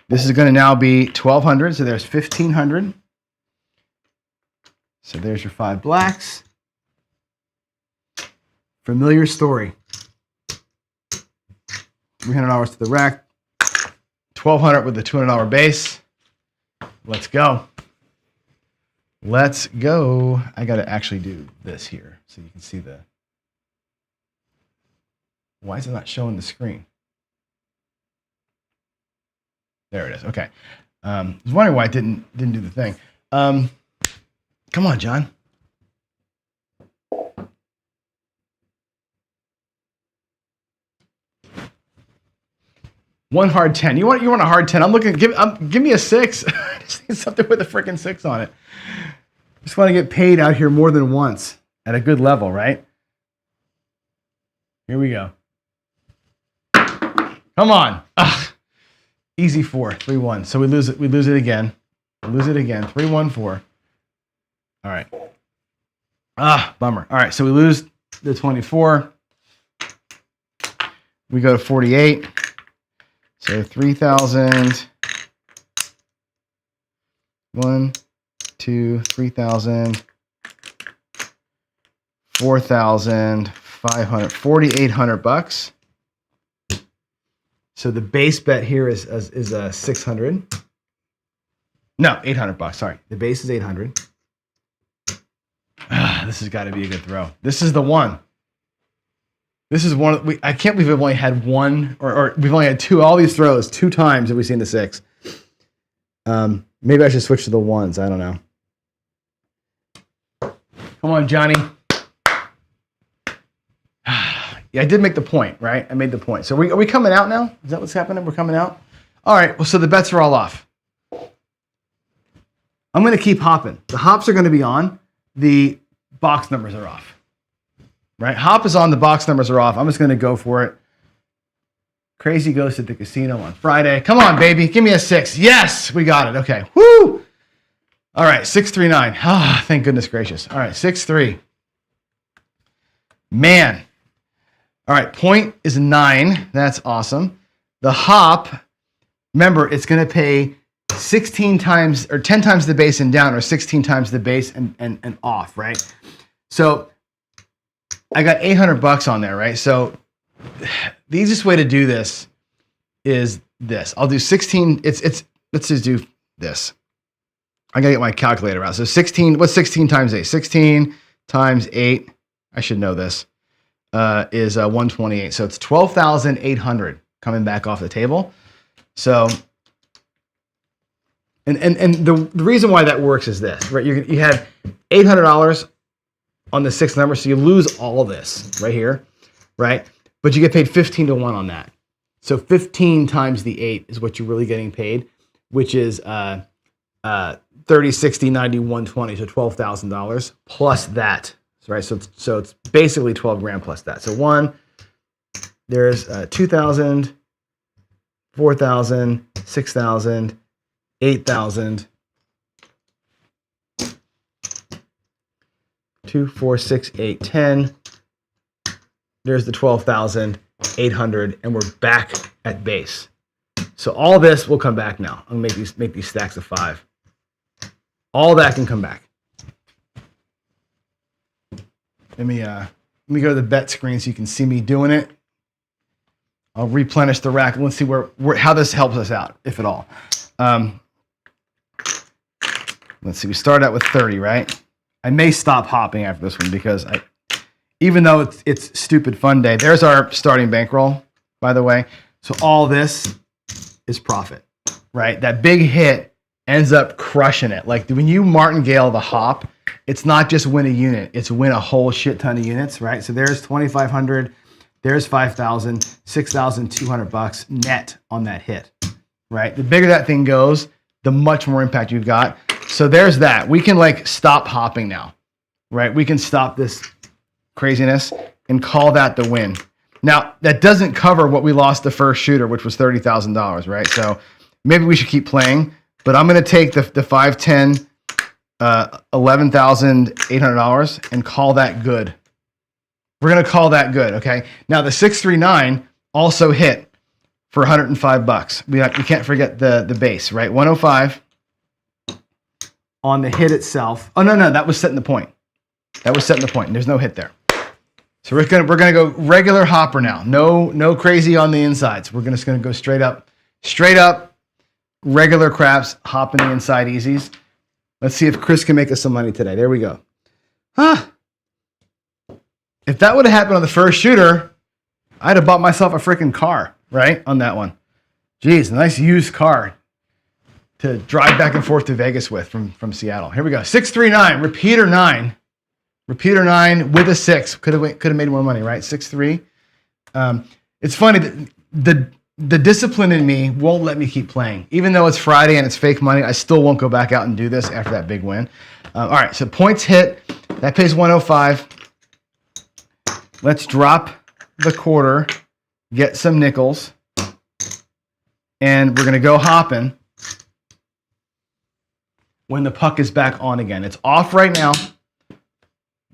This is going to now be 1,200, so there's 1,500. So there's your 5 blacks. Familiar story. $300 to the rack. 1,200 with the $200 base. Let's go. Let's go. I got to actually do this here so you can see the... Why is it not showing the screen? There it is. Okay. I was wondering why it didn't do the thing. Come on, John. One hard 10. You want a hard 10? I'm looking. Give me a 6. I just need something with a freaking 6 on it. Just want to get paid out here more than once at a good level, right? Here we go. Come on. Ugh. Easy 4, 3-1. So we lose it. We lose it again. We lose it again. 3-1-4. All right. Bummer. All right. So we lose the 24. We go to 48. So 3,000. 1, 2, 3,000. 4,500. 4,800 bucks. So the base bet here is 600. No, 800 bucks. Sorry, the base is 800. This has got to be a good throw. This is the one. This is one. I can't believe we've only had one, or we've only had 2. All these throws 2 times have we seen the 6. Maybe I should switch to the 1s. I don't know. Come on, Johnny. Yeah, I did make the point, right? I made the point. So are we coming out now? Is that what's happening? We're coming out? All right. Well, so the bets are all off. I'm going to keep hopping. The hops are going to be on. The box numbers are off. Right? Hop is on. The box numbers are off. I'm just going to go for it. Crazy goes to the casino on Friday. Come on, baby. Give me a 6. Yes, we got it. Okay. Woo! All right. 6-3-9. Ah, thank goodness gracious. All right. 6-3. Man. All right, point is 9. That's awesome. The hop, remember, it's going to pay 16 times or 10 times the base and down, or 16 times the base and off, right? So I got $800 on there, right? So the easiest way to do this is this. I'll do 16. Let's just do this. I gotta get my calculator out. So 16, what's 16 times 8? 16 times 8, I should know this, is 128. So it's 12,800 coming back off the table. So, and the reason why that works is this, right? You had $800 on the sixth number, so you lose all this right here, right? But you get paid 15 to 1 on that. So 15 times the 8 is what you're really getting paid, which is 30, 60, 90, 120, so $12,000 plus that, right? So it's basically 12 grand plus that. So there's 2,000, 4,000, 6,000, 8,000, 2, 4, 6, 8, 10. There's the 12,800, and we're back at base. So all this will come back now. I'm gonna make these stacks of 5. All that can come back. Let me go to the bet screen so you can see me doing it. I'll replenish the rack. Let's see how this helps us out, if at all. Let's see. We start out with 30, right? I may stop hopping after this one because even though it's stupid fun day. There's our starting bankroll, by the way. So all this is profit, right? That big hit ends up crushing it. Like when you martingale the hop, it's not just win a unit, it's win a whole shit ton of units, right? So there's 2,500, there's 5,000, $6,200 net on that hit, right? The bigger that thing goes, the much more impact you've got. So there's that. We can like stop hopping now, right? We can stop this craziness and call that the win. Now, that doesn't cover what we lost the first shooter, which was $30,000, right? So maybe we should keep playing. But I'm going to take the 5, 10, $11,800 and call that good. We're going to call that good, okay? Now, the 639 also hit for $105. We can't forget the base, right? 105 on the hit itself. Oh, no, that was setting the point. That was setting the point. There's no hit there. So we're gonna go regular hopper now. No crazy on the insides. We're just going to go straight up. Regular craps, hopping the inside easies. Let's see if Chris can make us some money today. There we go. If that would have happened on the first shooter, I'd have bought myself a freaking car, right? On that one. Geez, a nice used car to drive back and forth to Vegas with from Seattle. Here we go. 639, repeater 9. Repeater 9 with a 6. Could have made more money, right? 6-3. It's funny that the discipline in me won't let me keep playing. Even though it's Friday and it's fake money, I still won't go back out and do this after that big win. All right, so points hit. That pays 105. Let's drop the quarter, get some nickels, and we're going to go hopping when the puck is back on again. It's off right now.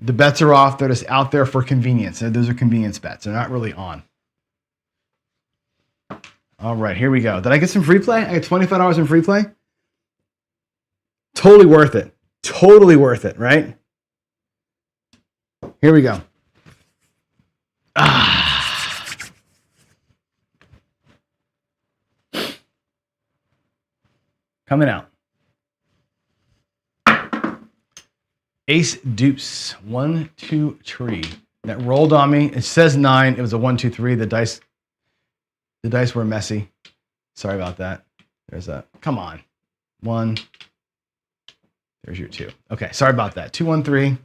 The bets are off. They're just out there for convenience. Those are convenience bets. They're not really on. All right, here we go. Did I get some free play? I got $25 in free play. Totally worth it. Totally worth it, right? Here we go. Coming out. Ace deuce. 1, 2, 3. That rolled on me. It says 9. It was a 1, 2, 3. The dice were messy. Sorry about that. There's a, come on. 1. There's your 2. Okay, sorry about that. 2, 1, 3.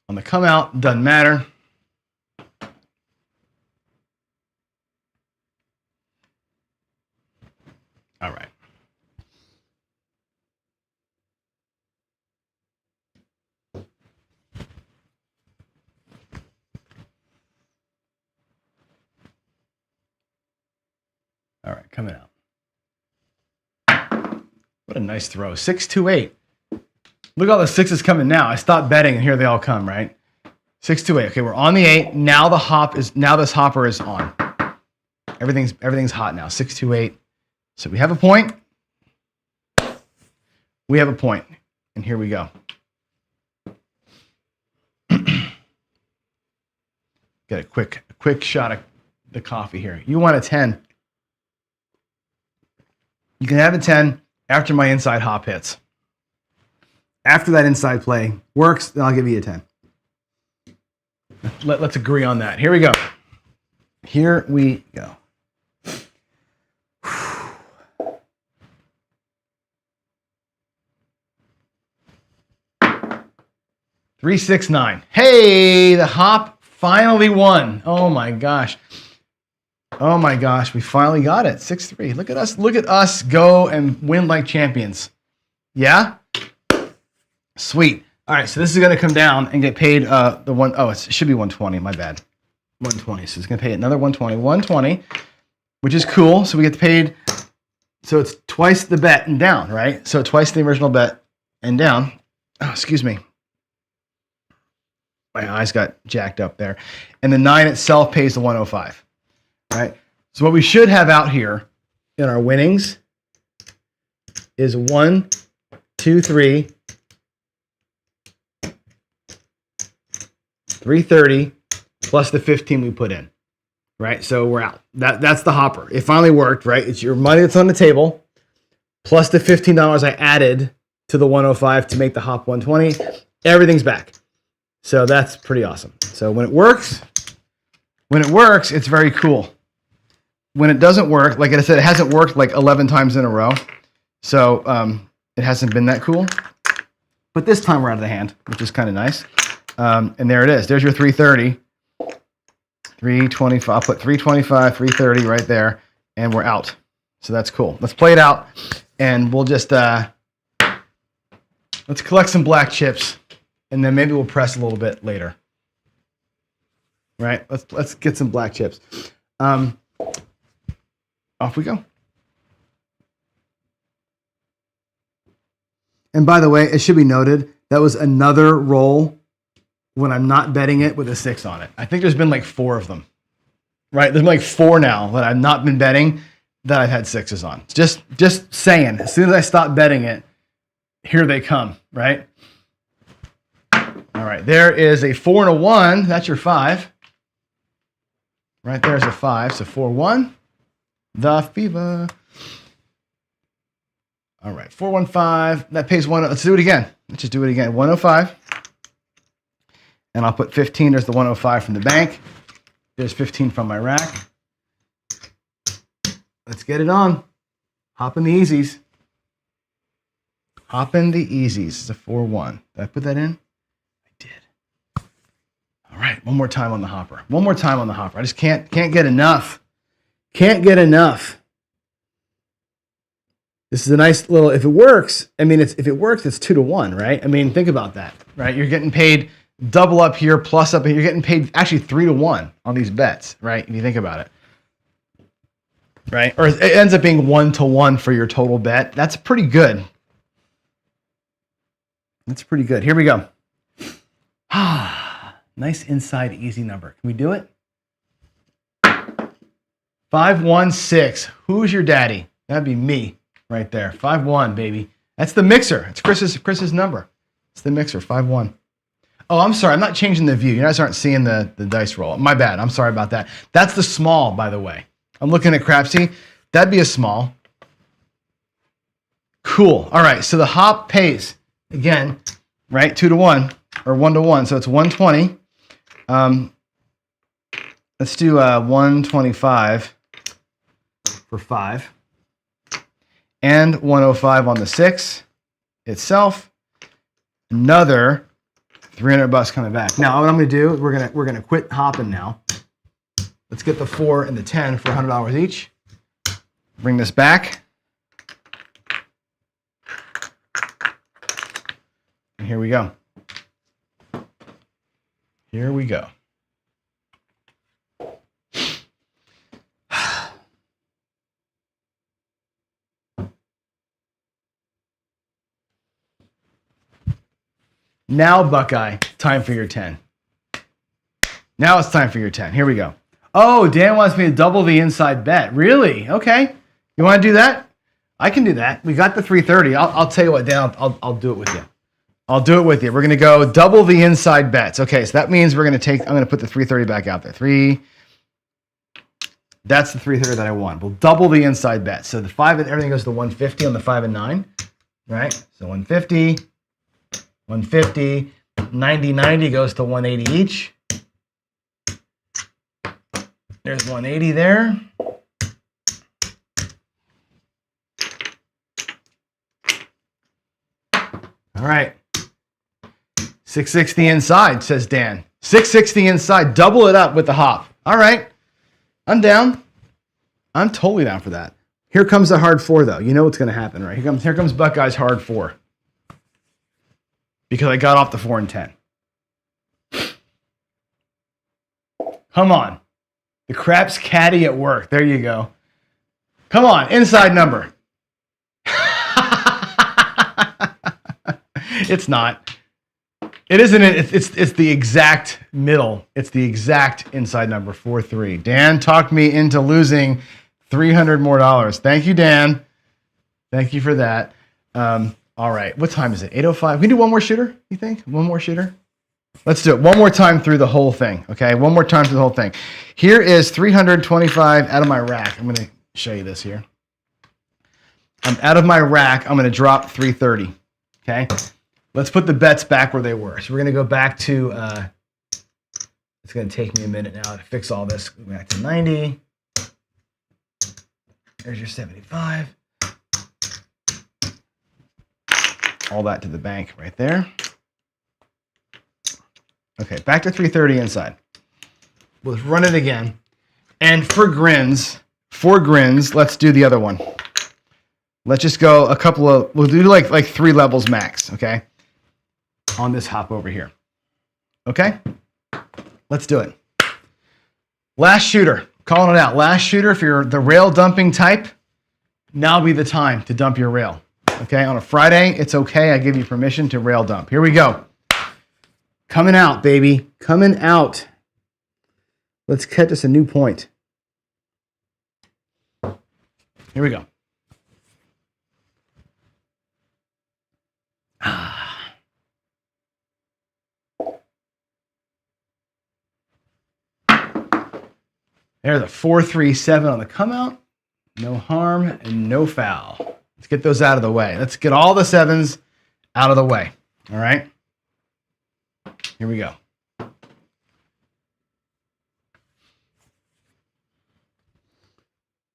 On the come out, doesn't matter. All right. All right, coming out. What a nice throw. 6-2-8. Look at all the sixes coming now. I stopped betting and here they all come, right? 6-2-8. Okay, we're on the 8. Now this hopper is on. Everything's hot now. 6-2-8. So we have a point. We have a point. And here we go. Get a quick shot of the coffee here. You want a 10. You can have a 10 after my inside hop hits. After that inside play works, then I'll give you a 10. Let's agree on that. Here we go. Here we go. 369. Hey, the hop finally won. Oh my gosh. Oh my gosh, we finally got it. 6-3. Look at us go and win like champions. Yeah? Sweet. All right, so this is going to come down and get paid it should be 120, my bad. 120. So it's going to pay another 120. 120, which is cool. So we get paid, so it's twice the bet and down, right? So twice the original bet and down. Oh, excuse me. My eyes got jacked up there. And the 9 itself pays the 105, right? So what we should have out here in our winnings is 1, 2, 3, 330 plus the 15 we put in, right? So we're out. That's the hopper. It finally worked, right? It's your money that's on the table plus the $15 I added to the 105 to make the hop 120. Everything's back. So that's pretty awesome. So when it works, it's very cool. When it doesn't work, like I said, it hasn't worked like 11 times in a row. So it hasn't been that cool. But this time we're out of the hand, which is kind of nice. And there it is. There's your 330. 325. I'll put 325, 330 right there, and we're out. So that's cool. Let's play it out, and we'll just let's collect some black chips, and then maybe we'll press a little bit later. Right? Let's get some black chips. Off we go. And by the way, it should be noted that was another roll when I'm not betting it with a 6 on it. I think there's been like 4 of them, right? There's been like 4 now that I've not been betting that I've had 6s on. Just saying, as soon as I stop betting it, here they come, right? All right, there is a 4 and a 1. That's your 5. Right there's a 5, so 4-1. The fever. All right, 415. That pays 1. Let's do it again. Let's just do it again. 105. And I'll put 15. There's the 105 from the bank. There's 15 from my rack. Let's get it on. Hop in the easies. Hop in the easies. It's a 4-1. Did I put that in? I did. All right, one more time on the hopper. One more time on the hopper. I just can't get enough. Can't get enough. This is a nice little, if it works, I mean, if it works, it's 2-1, right? I mean, think about that, right? You're getting paid double up here, plus up here. You're getting paid actually 3-1 on these bets, right? If you think about it, right? Or it ends up being 1-1 for your total bet. That's pretty good. That's pretty good. Here we go. Nice inside easy number. Can we do it? 516. Who's your daddy? That'd be me right there. 5-1, baby. That's the mixer. It's Chris's number. It's the mixer. 5-1. Oh, I'm sorry. I'm not changing the view. You guys aren't seeing the dice roll. My bad. I'm sorry about that. That's the small, by the way. I'm looking at Crapsy. That'd be a small. Cool. All right. So the hop pays again, right? 2-1 or 1-1. So it's 120. Let's do 125 for 5 and 105 on the 6 itself. Another $300 coming back. Now what I'm going to do is we're gonna quit hopping now. Let's get the 4 and the 10 for $100 each. Bring this back. And here we go. Here we go. Now, Buckeye, time for your 10. Now it's time for your 10. Here we go. Oh, Dan wants me to double the inside bet. Really? Okay. You want to do that? I can do that. We got the 330. I'll tell you what, Dan, I'll do it with you. I'll do it with you. We're going to go double the inside bets. Okay, so that means we're going to take, I'm going to put the 330 back out there. That's the 330 that I want. We'll double the inside bet. So the 5 and everything goes to 150 on the 5 and 9, right? So 150, 150, 90, 90 goes to 180 each. There's 180 there. All right. 660 inside, says Dan. 660 inside. Double it up with the hop. All right. I'm down. I'm totally down for that. Here comes the hard 4, though. You know what's going to happen, right? Here comes Buckeye's hard 4. Because I got off the 4 and 10. Come on. The crap's caddy at work. There you go. Come on. Inside number. It's not. It isn't. It's the exact middle. It's the exact inside number, 4-3. Dan talked me into losing $300 more. Thank you, Dan. Thank you for that. All right. What time is it? 8:05. We can do one more shooter, you think? One more shooter? Let's do it one more time through the whole thing. Okay. One more time through the whole thing. Here is 325 out of my rack. I'm going to show you this here. I'm out of my rack. I'm going to drop 330. Okay. Let's put the bets back where they were. So we're going to go back to, it's going to take me a minute now to fix all this. Go back to 90. There's your 75. All that to the bank right there. Okay, back to 330 inside. Let's run it again. And for grins, let's do the other one. Let's just go a couple of, we'll do like 3 levels max, okay? On this hop over here. Okay? Let's do it. Last shooter. Calling it out. Last shooter, if you're the rail dumping type, now be the time to dump your rail. Okay? On a Friday, it's okay. I give you permission to rail dump. Here we go. Coming out, baby. Coming out. Let's catch us a new point. Here we go. There's a 4-3-7 on the come out. No harm and no foul. Let's get those out of the way. Let's get all the 7s out of the way. All right. Here we go.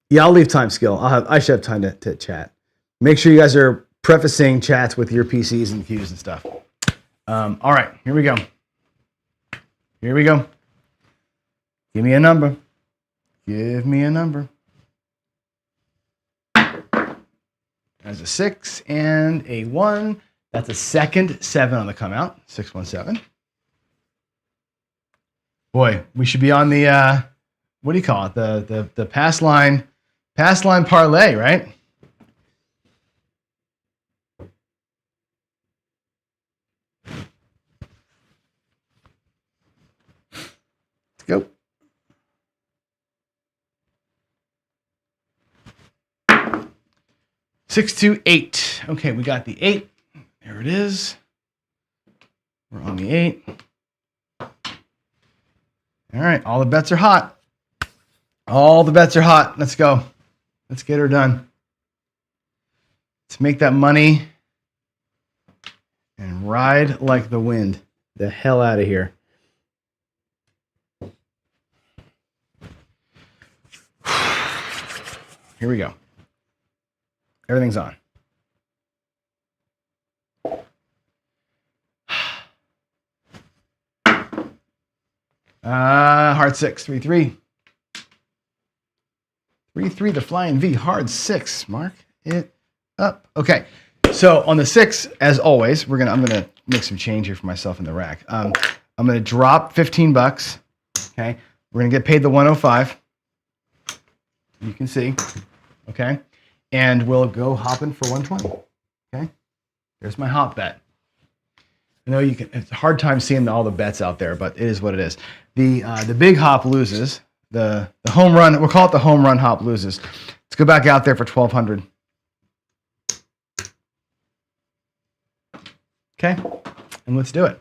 Yeah, I'll leave time, Skill. I should have time to chat. Make sure you guys are prefacing chats with your PCs and Qs and stuff. All right, here we go. Here we go. Give me a number. Give me a number. There's a 6 and a 1. That's a second 7 on the come out. 617. Boy, we should be on the what do you call it? The pass line parlay, right? Let's go. Six, 2, 8. Okay, we got the 8. There it is. We're on the 8. All right, all the bets are hot. All the bets are hot. Let's go. Let's get her done. Let's make that money and ride like the wind the hell out of here. Here we go. Everything's on. Hard 6, 3-3. 3-3, the flying V, hard 6. Mark it up. Okay, so on the 6, as always, I'm gonna make some change here for myself in the rack. I'm gonna drop $15. Okay, we're gonna get paid the 105. You can see. Okay, and we'll go hopping for 120. Okay, there's my hop bet. I know it's a hard time seeing all the bets out there, but it is what it is. The big hop loses. The home run, we'll call it the home run hop loses. Let's go back out there for 1,200. Okay, and let's do it.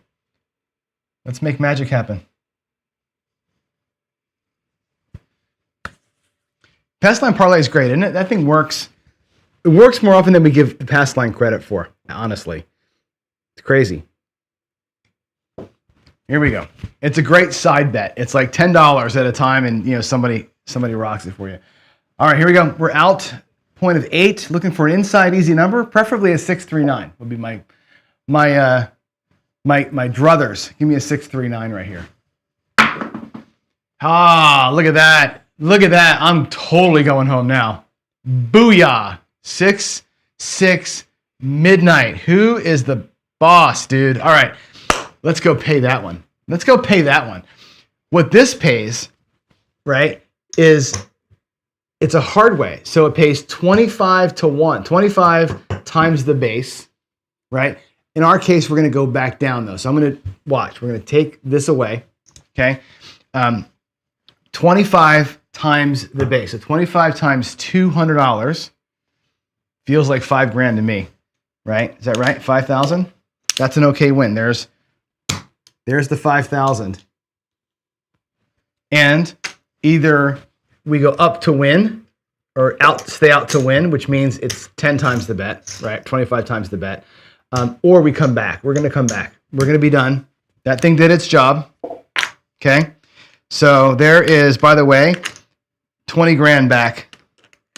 Let's make magic happen. Pass line parlay is great, isn't it? That thing works. It works more often than we give the pass line credit for, honestly. It's crazy. Here we go. It's a great side bet. It's like $10 at a time, and somebody rocks it for you. All right, here we go. We're out. Point of 8. Looking for an inside easy number, preferably a 639 would be my druthers. Give me a 639 right here. Ah, look at that. Look at that. I'm totally going home now. Booyah. 6-6 midnight. Who is the boss, dude? All right. Let's go pay that one. Let's go pay that one. What this pays, right, is it's a hard way. So it pays 25 to 1. 25 times the base, right? In our case, we're going to go back down, though. So I'm going to watch. We're going to take this away, okay? 25 times the base. So 25 times $200 feels like $5,000 to me, right? Is that right? 5,000? That's an okay win. There's the 5,000. And either we go up to win or stay out to win, which means it's 10 times the bet, right? 25 times the bet. Or we come back. We're going to come back. We're going to be done. That thing did its job. Okay. So there is, by the way, 20 grand back.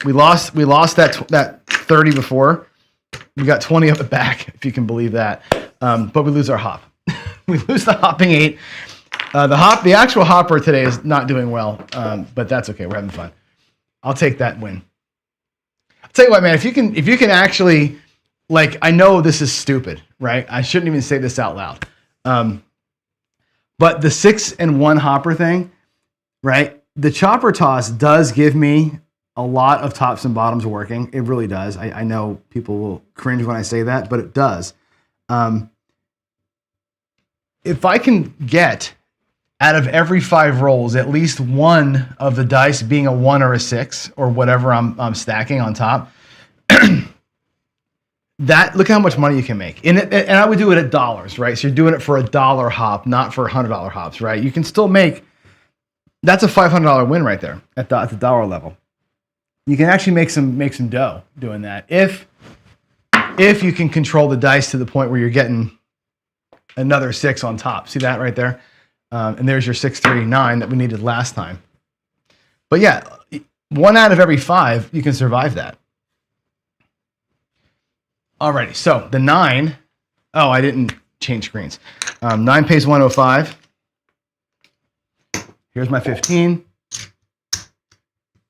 We lost that 30 before. We got 20 of it back, if you can believe that. But we lose our hop. We lose the hopping 8. The actual hopper today is not doing well, but that's okay. We're having fun. I'll take that win. I'll tell you what, man. If you can actually, like, I know this is stupid, right? I shouldn't even say this out loud. But the 6 and 1 hopper thing, right? The chopper toss does give me a lot of tops and bottoms working. It really does. I know people will cringe when I say that, but it does. If I can get out of every 5 rolls, at least one of the dice being a 1 or a 6 or whatever I'm stacking on top, look how much money you can make. And I would do it at dollars, right? So you're doing it for $1 hop, not for $100 hops, right? You can still make, that's a $500 win right there at the dollar level. You can actually make some dough doing that if you can control the dice to the point where you're getting another 6 on top. See that right there? And there's your 639 that we needed last time. But yeah, 1 out of every 5, you can survive that. Alrighty, so the 9. Oh, I didn't change screens. 9 pays 105. Here's my 15.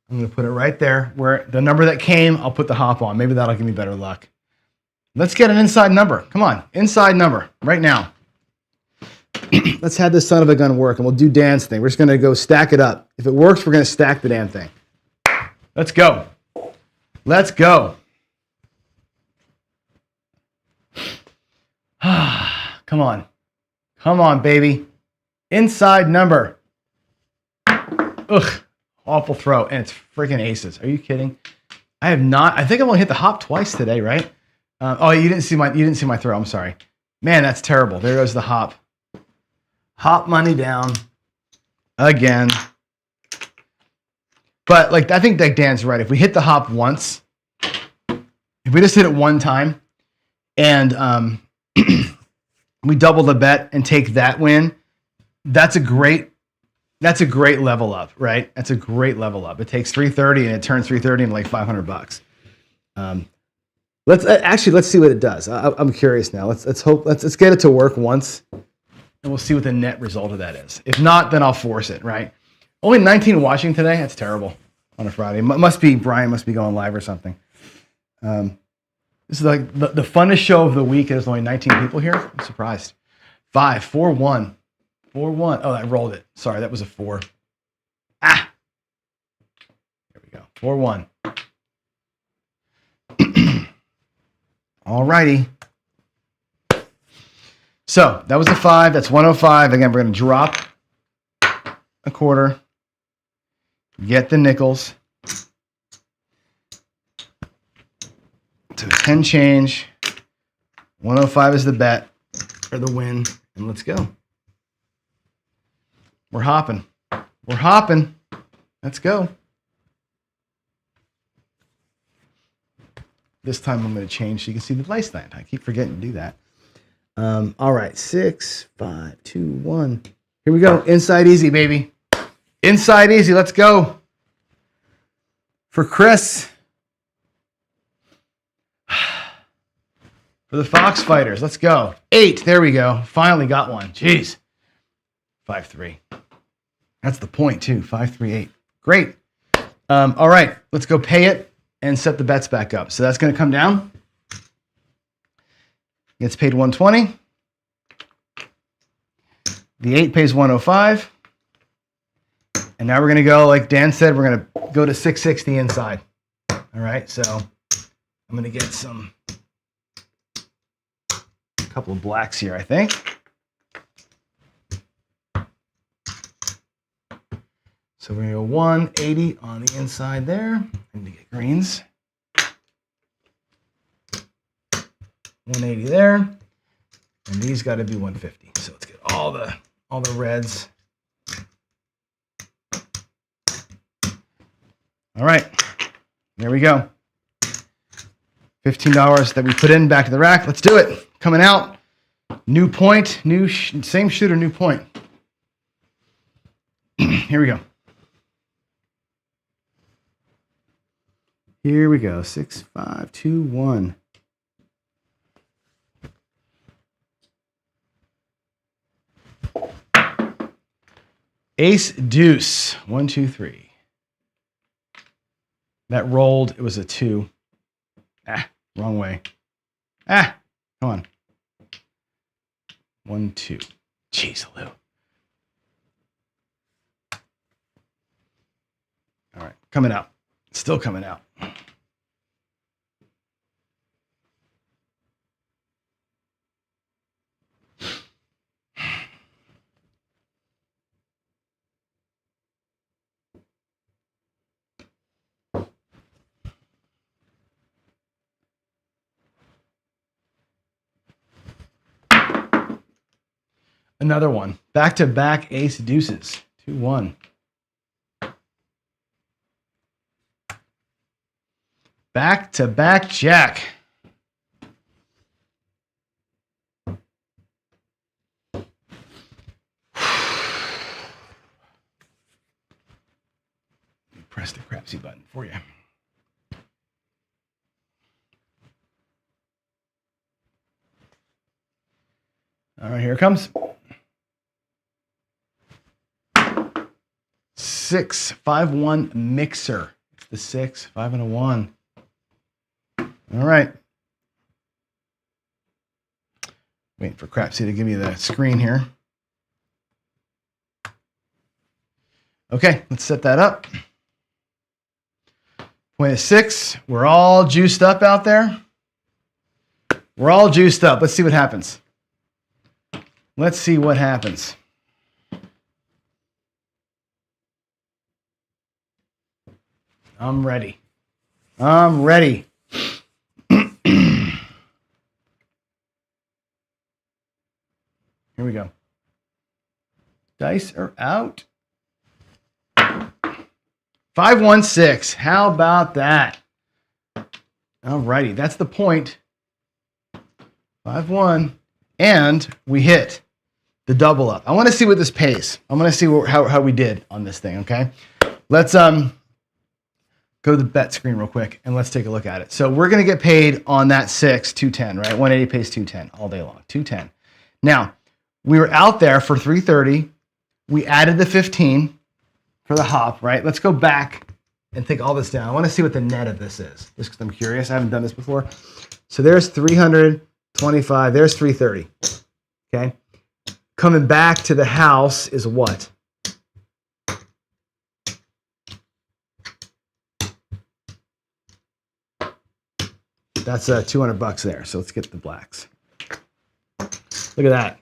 I'm going to put it right there where the number that came, I'll put the hop on. Maybe that'll give me better luck. Let's get an inside number. Come on, inside number right now. Let's have this son of a gun work, and we'll do Dan's thing. We're just going to go stack it up. If it works, we're going to stack the damn thing. Let's go. Let's go. Come on. Come on, baby. Inside number. Ugh. Awful throw. And it's freaking aces. Are you kidding? I have not. I think I've only hit the hop twice today, right? Oh, you didn't see my throw. I'm sorry. Man, that's terrible. There goes the hop. Hop money down again. But like, I think that Dan's right. If we hit the hop once, if we just hit it one time and we double the bet and take that win, that's a great level up, right? That's a great level up. It takes 330 and it turns 330 into like $500. Let's see what it does. I'm curious now. Let's hope. Let's get it to work once, and we'll see what the net result of that is. If not, then I'll force it. Right? Only 19 watching today. That's terrible on a Friday. Brian must be going live or something. This is like the funnest show of the week. And there's only 19 people here. I'm surprised. 5, 4, 1, 4, 1. Oh, I rolled it. Sorry, that was a 4. Ah. There we go. 4, 1. All righty. So that was a 5. That's 105. Again, we're going to drop a quarter. Get the nickels. To 10 change. 105 is the bet. or the win, and let's go. We're hopping. We're hopping. Let's go. This time I'm going to change so you can see the place line. I keep forgetting to do that. All right, 6, 5, 2, 1. Here we go. Inside easy, baby. Inside easy. Let's go. For Chris. For the Fox Fighters. Let's go. 8. There we go. Finally got one. Jeez. 5-3. That's the point, too. 5-3-8. Great. All right. Let's go pay it and set the bets back up. So that's going to come down. Gets paid 120. The 8 pays 105. And now we're going to go, like Dan said, we're going to go to 660 inside. All right. So I'm going to get a couple of blacks here, I think. So we're going to go 180 on the inside there. I need to get greens. 180 there. And these got to be 150. So let's get all the reds. All right. There we go. $15 that we put in back to the rack. Let's do it. Coming out. New point. Same shooter, new point. Here we go. Here we go. 6, 5, 2, 1. Ace deuce. 1, 2, 3. That rolled. It was a 2. Wrong way. Come on. 1, 2. Jeez, Lou. All right, coming out. Still coming out. Another one. Back-to-back ace deuces. 2-1. Back-to-back jack. Press the crapsy button for you. All right, here it comes. 6, 5, 1 mixer. It's the 6, 5, and a 1. All right. Waiting for Crapsy to give me the screen here. Okay, let's set that up. Point is 6. We're all juiced up out there. We're all juiced up. Let's see what happens. Let's see what happens. I'm ready. I'm ready. Here we go. Dice are out. 5-1-6. How about that? All righty. That's the point. 5-1. And we hit the double up. I want to see what this pays. I want to see how we did on this thing, okay? Let's go to the bet screen real quick, and let's take a look at it. So we're going to get paid on that 6, 210, right? 180 pays 210 all day long, 210. Now, we were out there for 330. We added the 15 for the hop, right? Let's go back and take all this down. I want to see what the net of this is, just because I'm curious. I haven't done this before. So there's 325. There's 330. Okay. Coming back to the house is what? That's $200 there. So let's get the blacks. Look at that.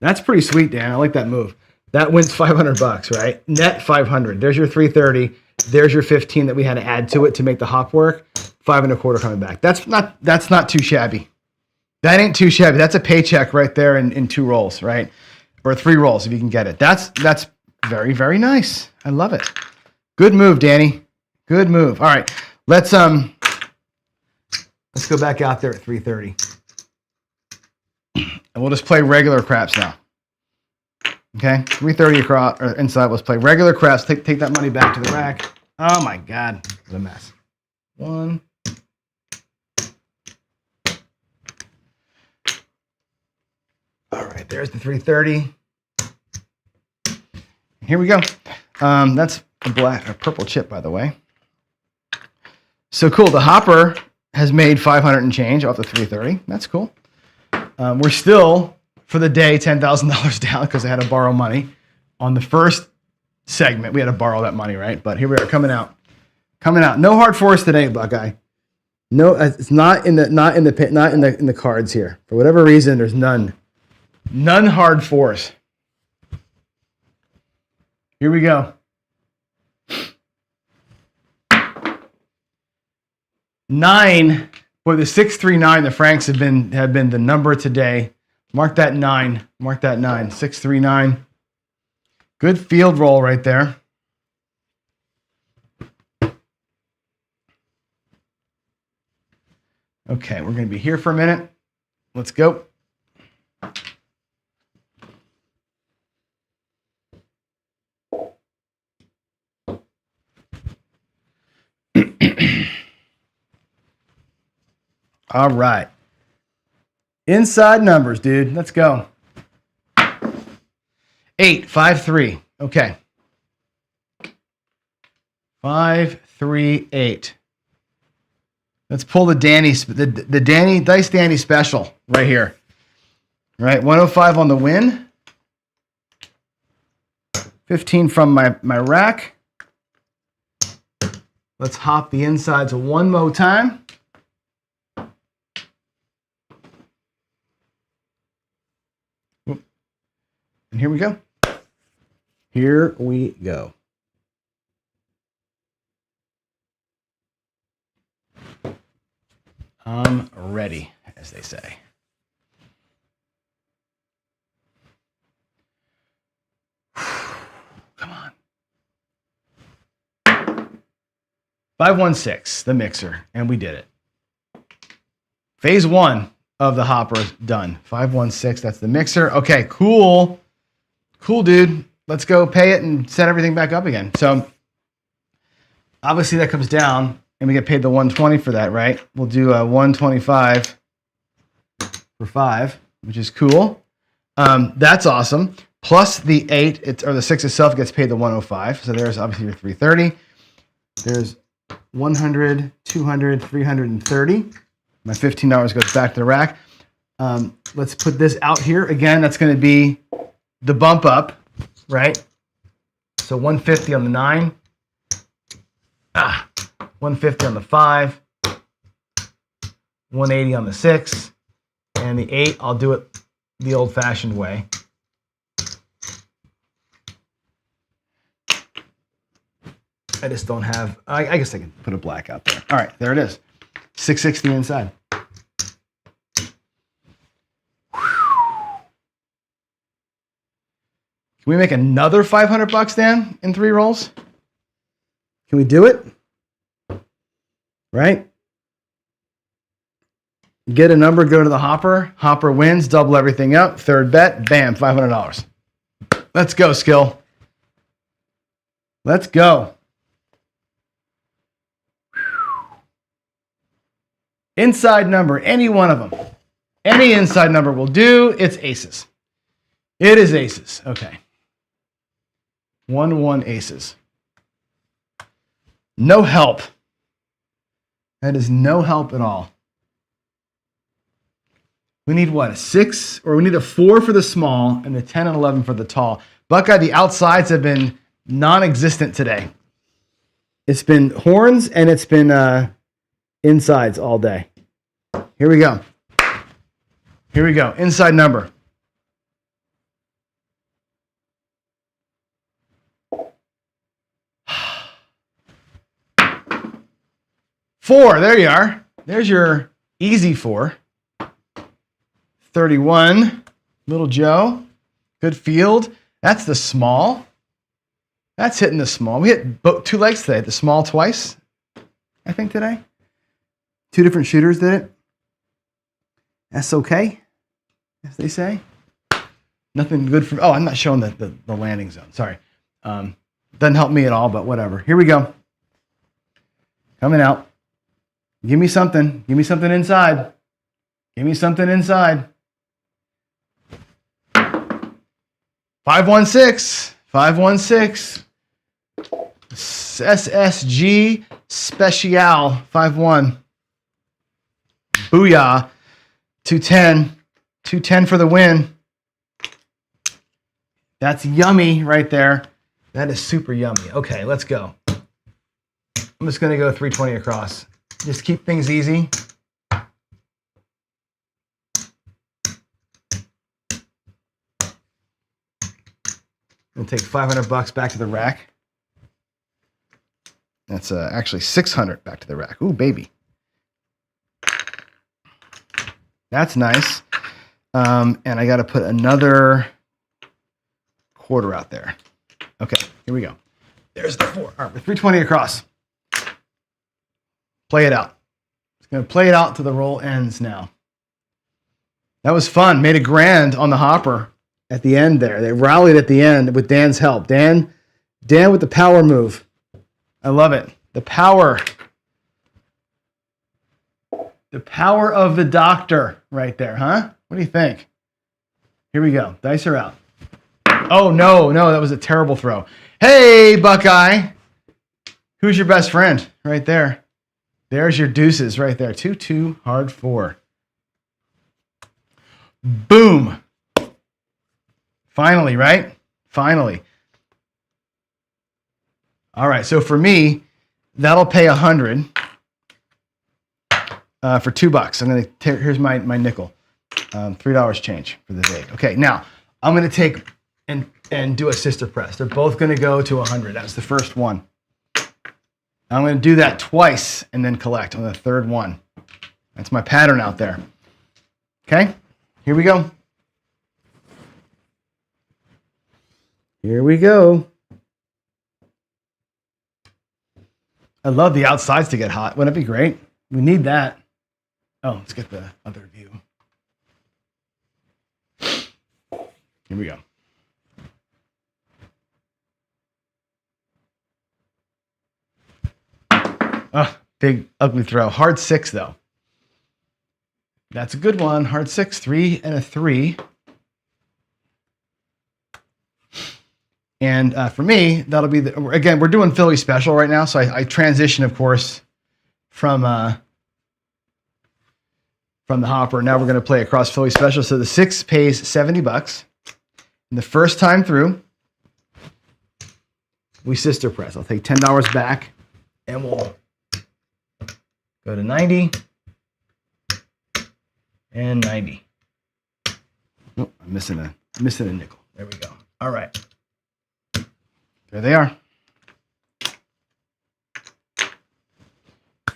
That's pretty sweet, Dan. I like that move. That wins $500, right? Net 500. There's your 330. There's your 15 that we had to add to it to make the hop work. 5 1/4 coming back. That's not too shabby. That ain't too shabby. That's a paycheck right there in 2 rolls, right? Or 3 rolls if you can get it. That's very, very nice. I love it. Good move, Danny. Good move. All right. Let's go back out there at 330. And we'll just play regular craps now. Okay? 330 across or inside. Let's play regular craps. Take that money back to the rack. Oh my God. What a mess. 1. All right, there's the 330. Here we go. That's a purple chip, by the way. So cool. The hopper has made 500 and change off the 330. That's cool. We're still, for the day, $10,000 down because I had to borrow money. On the first segment, we had to borrow that money, right? But here we are, coming out. No hard force today, Buckeye. No, it's not in the cards here. For whatever reason, there's none. None hard force. Here we go. 9. Boy, the 639, the Franks have been the number today. Mark that 9. 639. Good field roll right there. Okay, we're going to be here for a minute. Let's go. All right. Inside numbers, dude. Let's go. 8, 5, 3. Okay. 5, 3, 8. Let's pull the Dice Danny special right here. All right, 105 on the win. 15 from my rack. Let's hop the insides one more time. And here we go. Here we go. I'm ready, as they say. Come on. 516, the mixer, and we did it. Phase 1 of the hopper is done. 516, that's the mixer. Okay, cool. Cool, dude. Let's go pay it and set everything back up again. So obviously that comes down and we get paid the 120 for that, right? We'll do a 125 for 5, which is cool. That's awesome. Plus the 8, or the 6 itself gets paid the 105. So there's obviously your 330. There's 100, 200, 330. My $15 goes back to the rack. Let's put this out here. Again, that's going to be the bump up, right? So 150 on the 9. 150 on the 5. 180 on the 6. And the 8, I'll do it the old-fashioned way. I just don't have, I guess I can put a black out there. All right, there it is. 660 inside. Can we make another $500, Dan, in 3 rolls? Can we do it? Right? Get a number, go to the hopper. Hopper wins, double everything up. Third bet, bam, $500. Let's go, Skill. Let's go. Inside number, any one of them. Any inside number will do. It's aces. It is aces. Okay. 1-1 aces. No help. That is no help at all. We need what? A 6, or we need a 4 for the small and the 10 and 11 for the tall. Buckeye, the outsides have been non-existent today. It's been horns and it's been insides all day. Here we go. Here we go. Inside number. 4. There you are. There's your easy 4. 31. Little Joe. Good field. That's the small. That's hitting the small. We hit two legs today. The small twice, I think, today. Two different shooters did it. That's okay, as they say. Nothing good for... Oh, I'm not showing the landing zone. Sorry. Doesn't help me at all, but whatever. Here we go. Coming out. Give me something. Give me something inside. Give me something inside. 516. 516. SSG Special 5-1. Booyah. 210. 210 for the win. That's yummy right there. That is super yummy. Okay, let's go. I'm just going to go 320 across. Just keep things easy. And take $500 back to the rack. That's actually 600 back to the rack. Ooh, baby. That's nice. And I got to put another quarter out there. Okay, here we go. There's the 4. All right, we're 320 across. Play it out. It's going to play it out to the roll ends now. That was fun. Made a grand on the hopper at the end there. They rallied at the end with Dan's help. Dan with the power move. I love it. The power. The power of the doctor right there, huh? What do you think? Here we go. Dice are out. Oh, no, that was a terrible throw. Hey, Buckeye. Who's your best friend? Right there. There's your deuces right there. 2-2, hard 4. Boom. Finally, right? Finally. All right, so for me, that'll pay 100 for $2. I'm going to here's my nickel. $3 change for the day. Okay, now I'm going to take and do a sister press. They're both going to go to 100. That's the first one. I'm going to do that twice and then collect on the third one. That's my pattern out there. Okay, here we go. Here we go. I love the outsides to get hot. Wouldn't it be great? We need that. Oh, let's get the other view. Here we go. Oh, big ugly throw. Hard 6 though. That's a good one. Hard 6, 3 and a 3. And for me, that'll be again, we're doing Philly special right now. So I transition, of course, from the hopper. Now we're going to play across Philly special. So the 6 pays $70. And the first time through, we sister press. I'll take $10 back and we'll go to 90 and 90. Oh, I'm missing a nickel. There we go. All right. There they are.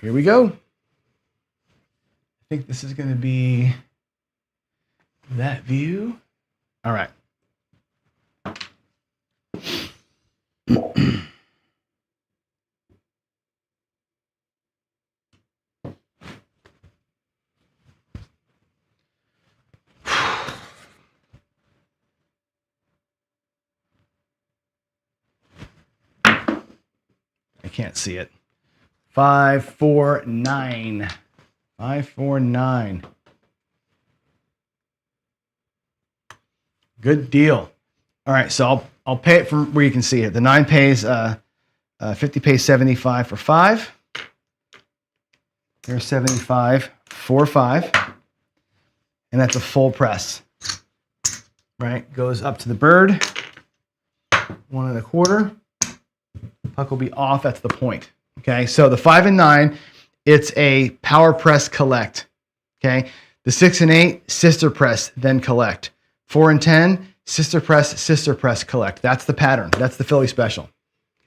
Here we go. I think this is going to be that view. All right. I can't see it. 549. 549. Good deal. All right, so I'll pay it from where you can see it. The 9 pays 50 pays 75 for 5. There's 75 for 5. And that's a full press. Right? Goes up to the bird. 1 1/4. Puck will be off. That's the point. Okay, so the 5 and 9, it's a power press collect. Okay, the 6 and 8, sister press, then collect. 4 and 10, sister press, collect. That's the pattern. That's the Philly special.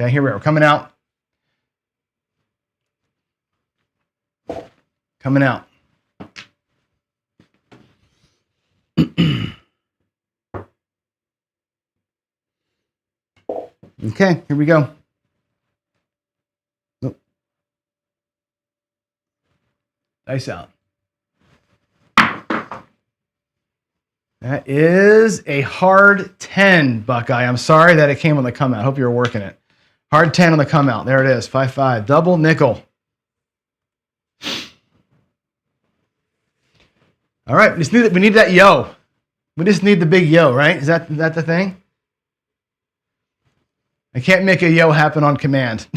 Okay, here we are. Coming out. Coming out. Okay, here we go. Oh. Dice out. That is a hard 10, Buckeye. I'm sorry that it came on the come out. Hope you were working it. Hard 10 on the come out. There it is. 5-5. Double nickel. All right. We need that yo. We just need the big yo, right? Is that the thing? I can't make a yo happen on command,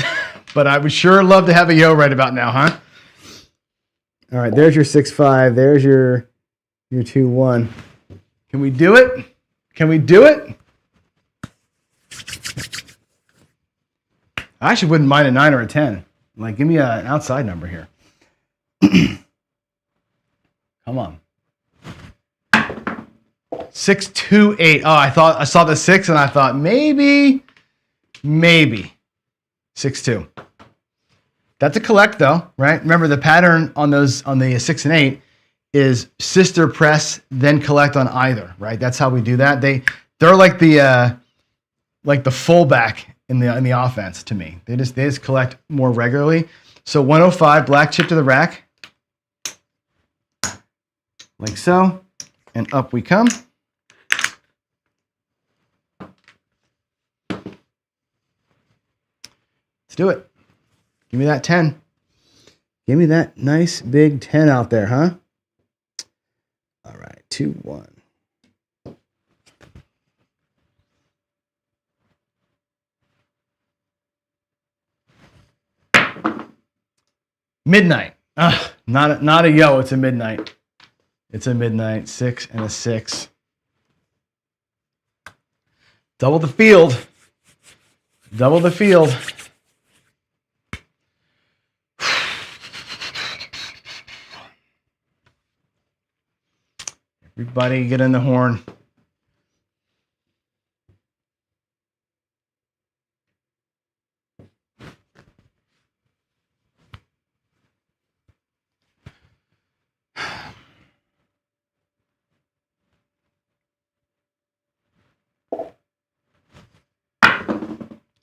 but I would sure love to have a yo right about now, huh? All right. There's your 6-5. There's your 2-1. Can we do it? Can we do it? I actually wouldn't mind a 9 or a 10. Like, give me an outside number here. Come on. 6, 2, 8. Oh, I saw the 6 and I thought maybe 6, 2. That's a collect though, right? Remember the pattern on the 6 and 8 is sister press, then collect on either, right? That's how we do that. They're like the fullback in the offense to me. They just collect more regularly. So 105, black chip to the rack, like so, and up we come. Let's do it. Give me that 10. Give me that nice big 10 out there, huh? All right, 2-1. Midnight. Not a yo, it's a midnight. It's a midnight. 6 and a 6. Double the field. Double the field. Everybody get in the horn.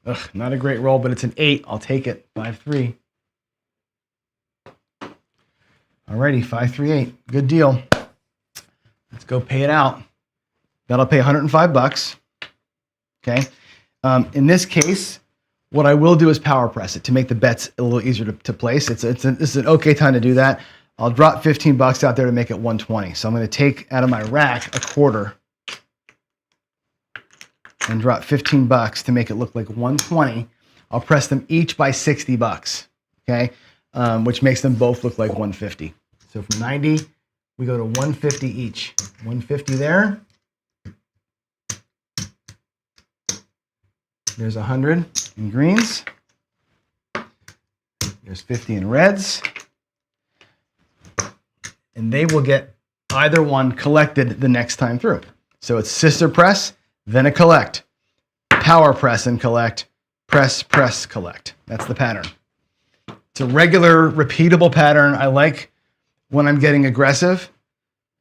Ugh, not a great roll, but it's an 8. I'll take it. 5-3. Alrighty, 5-3-8. Good deal. Let's go pay it out. That'll pay $105. Okay. In this case, what I will do is power press it to make the bets a little easier to place. This is an okay time to do that. I'll drop $15 out there to make it 120. So I'm going to take out of my rack a quarter and drop $15 to make it look like 120. I'll press them each by $60. Okay. Which makes them both look like 150. So from 90, we go to 150 each. 150 there. There's 100 in greens. There's 50 in reds. And they will get either one collected the next time through. So it's sister press, then a collect. Power press and collect. Press, press, collect. That's the pattern. It's a regular, repeatable pattern. I like when I'm getting aggressive,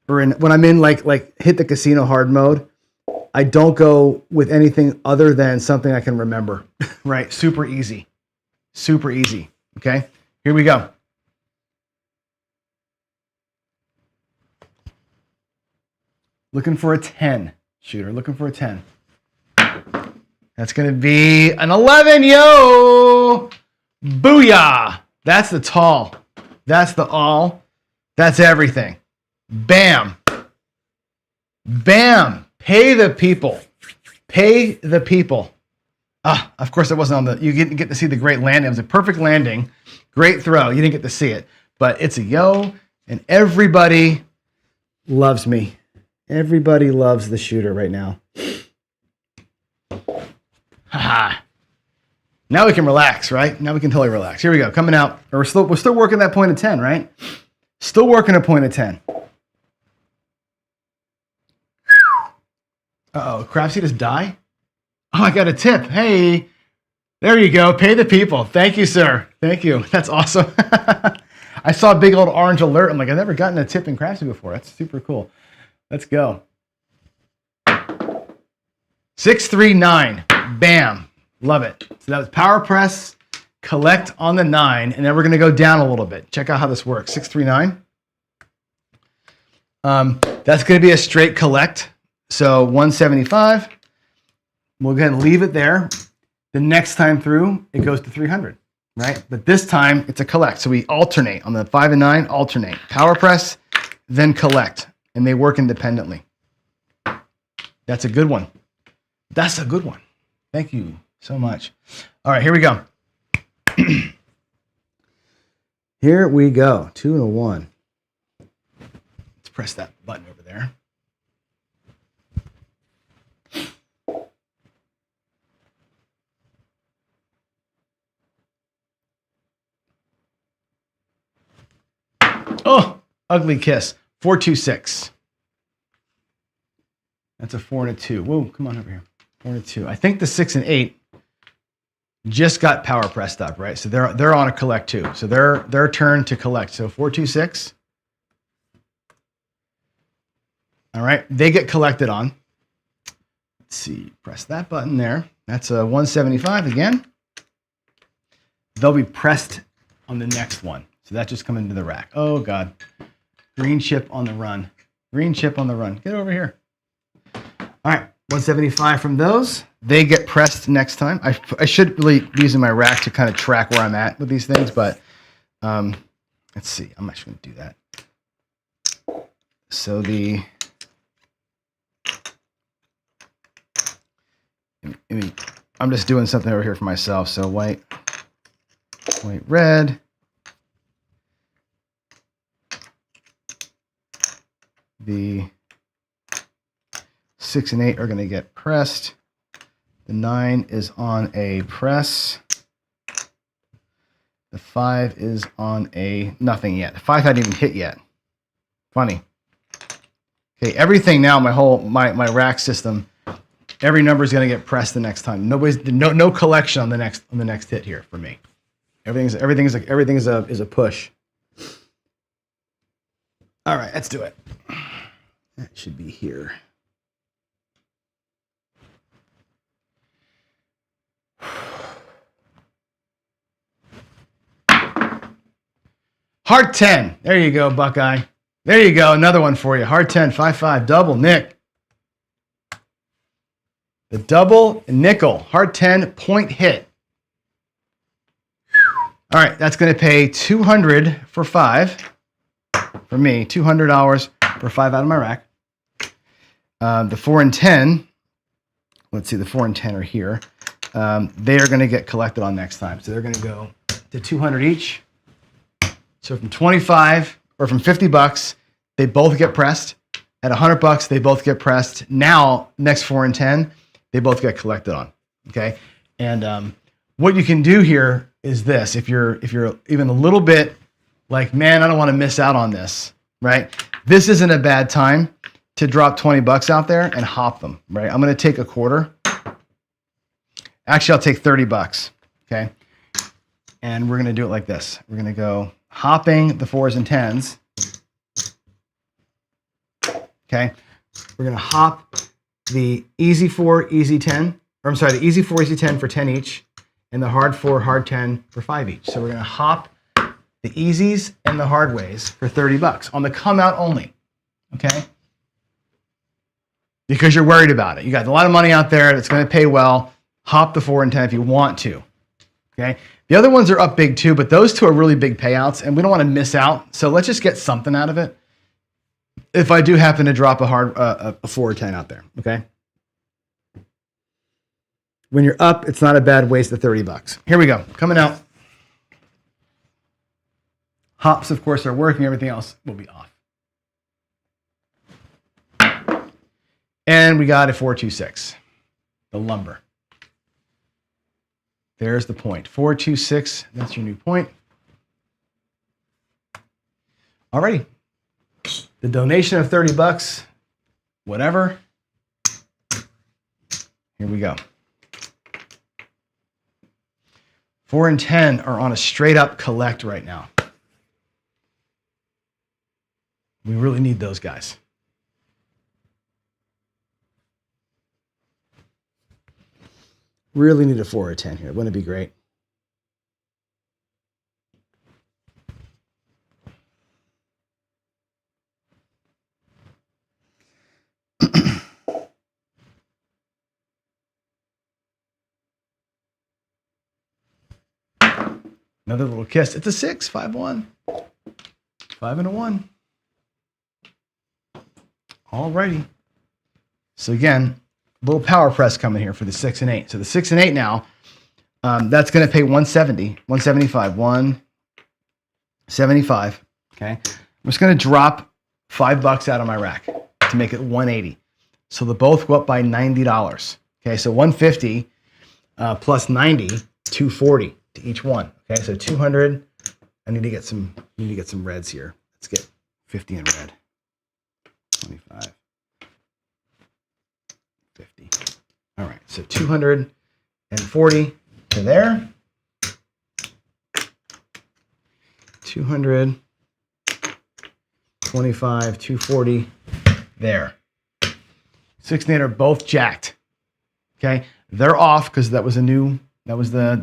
or when I'm in like hit the casino hard mode. I don't go with anything other than something I can remember. Right? Super easy. Super easy. Okay? Here we go. Looking for a 10, shooter. Looking for a 10. That's going to be an 11, yo! Booyah! That's the tall. That's the all. That's everything. Bam. Bam. Pay the people. Pay the people. Of course it wasn't on the, you didn't get to see the great landing. It was a perfect landing. Great throw. You didn't get to see it. But it's a yo, and everybody loves me. Everybody loves the shooter right now. Haha. Now we can relax, right? Now we can totally relax. Here we go. Coming out. We're still working that point of 10, right? Still working a point of 10. Uh-oh. Crapsy just die? Oh, I got a tip. Hey. There you go. Pay the people. Thank you, sir. Thank you. That's awesome. I saw a big old orange alert. I'm like, I've never gotten a tip in Crapsy before. That's super cool. Let's go. 639. Bam. Love it. So that was power press, collect on the 9, and then we're going to go down a little bit. Check out how this works. 639. That's going to be a straight collect. So 175. We'll go ahead and leave it there. The next time through, it goes to 300, right? But this time, it's a collect. So we alternate on the 5 and 9, alternate. Power press, then collect. And they work independently. That's a good one. That's a good one. Thank you so much. All right, here we go. Here we go. 2 and a 1. Let's press that button over there. Oh, ugly kiss. 426. That's a 4 and a 2. Whoa, come on over here. 4 and a 2. I think the 6 and 8 just got power pressed up, right? So they're on a collect too. So their turn to collect. So 426. All right, they get collected on. Let's see, press that button there. That's a 175 again. They'll be pressed on the next one. So that just come into the rack. Oh God, green chip on the run. Green chip on the run. Get over here. All right, 175 from those. They get pressed next time. I should really be using my rack to kind of track where I'm at with these things, but let's see. I'm actually going to do that. So I'm just doing something over here for myself. So white, red. The 6 and 8 are going to get pressed. The 9 is on a press. The 5 is on a nothing yet. The 5 hadn't even hit yet. Funny. Okay, everything now, my rack system, every number is going to get pressed the next time. No collection on the next hit here for me. Everything is a push. All right, let's do it. That should be here. Heart 10. There you go, Buckeye. There you go. Another one for you. Heart 10, 5-5, double, Nick. The double nickel. Heart 10, point hit. All right, that's going to pay $200 for 5. For me, $200 for 5 out of my rack. The 4 and 10, let's see, the 4 and 10 are here. They are going to get collected on next time. So they're going to go to 200 each. So from 25 or from $50, they both get pressed. At $100, they both get pressed. Now, next 4 and 10, they both get collected on. Okay, and what you can do here is this: if you're even a little bit like, man, I don't want to miss out on this, right? This isn't a bad time to drop $20 out there and hop them, right? I'm going to take a quarter. Actually, I'll take $30. Okay, and we're going to do it like this. We're going to go hopping the 4s and 10s. Okay, we're going to hop the easy 4, easy 10, or I'm sorry, the easy 4, easy 10 for 10 each, and the hard 4, hard 10 for 5 each. So we're going to hop the easies and the hard ways for $30 on the come out only. Okay, because you're worried about it. You got a lot of money out there that's going to pay well. Hop the 4 and 10 if you want to. Okay. The other ones are up big too, but those two are really big payouts, and we don't want to miss out. So let's just get something out of it. If I do happen to drop a 4 or 10 out there, okay. When you're up, it's not a bad waste of $30. Here we go. Coming out. Hops, of course, are working. Everything else will be off. And we got a 426. The lumber. There's the point. 426. That's your new point. Alrighty. The donation of $30. Whatever. Here we go. 4 and 10 are on a straight up collect right now. We really need those guys. Really need a 4 or 10 here. Wouldn't it be great? Another little kiss. It's a 6, 5-1. 5 and a 1. Alrighty. So again, a little power press coming here for the 6 and 8. So the 6 and 8 now, that's going to pay 170, 175, 175. Okay. I'm just going to drop $5 out of my rack to make it 180. So they both go up by $90. Okay. So 150 plus 90, 240 to each one. Okay. So 200. I need to get some reds here. Let's get 50 in red. 25. 50. All right. So 240 to there. 225, 240 there. 6 and 8 are both jacked. Okay. They're off because that was the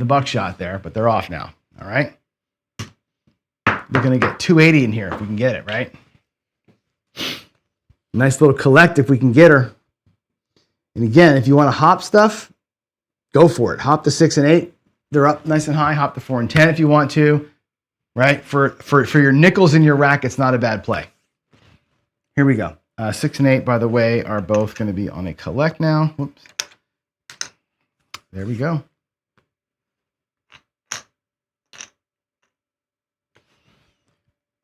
buckshot there, but they're off now. All right. We're going to get 280 in here if we can get it, right? Nice little collect if we can get her. And again, if you want to hop stuff, go for it. Hop the 6 and 8. They're up nice and high. Hop the 4 and 10 if you want to, right? For your nickels in your rack, it's not a bad play. Here we go. 6 and 8, by the way, are both going to be on a collect now. Whoops. There we go.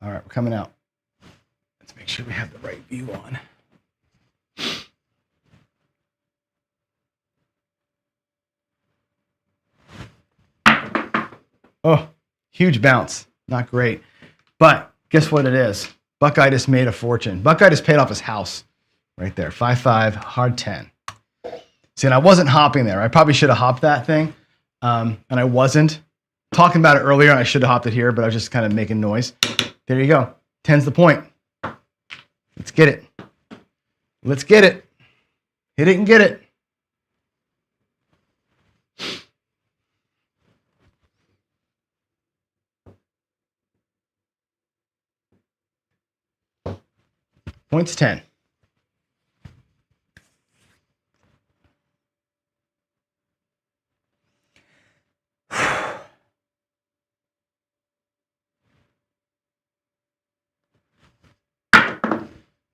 All right, we're coming out. Let's make sure we have the right view on. Oh, huge bounce. Not great. But guess what it is? Buckeye just made a fortune. Buckeye just paid off his house right there. 5-5, hard 10. See, and I wasn't hopping there. I probably should have hopped that thing. And I wasn't. Talking about it earlier, and I should have hopped it here, but I was just kind of making noise. There you go. 10's the point. Let's get it. Let's get it. Hit it and get it. Points 10.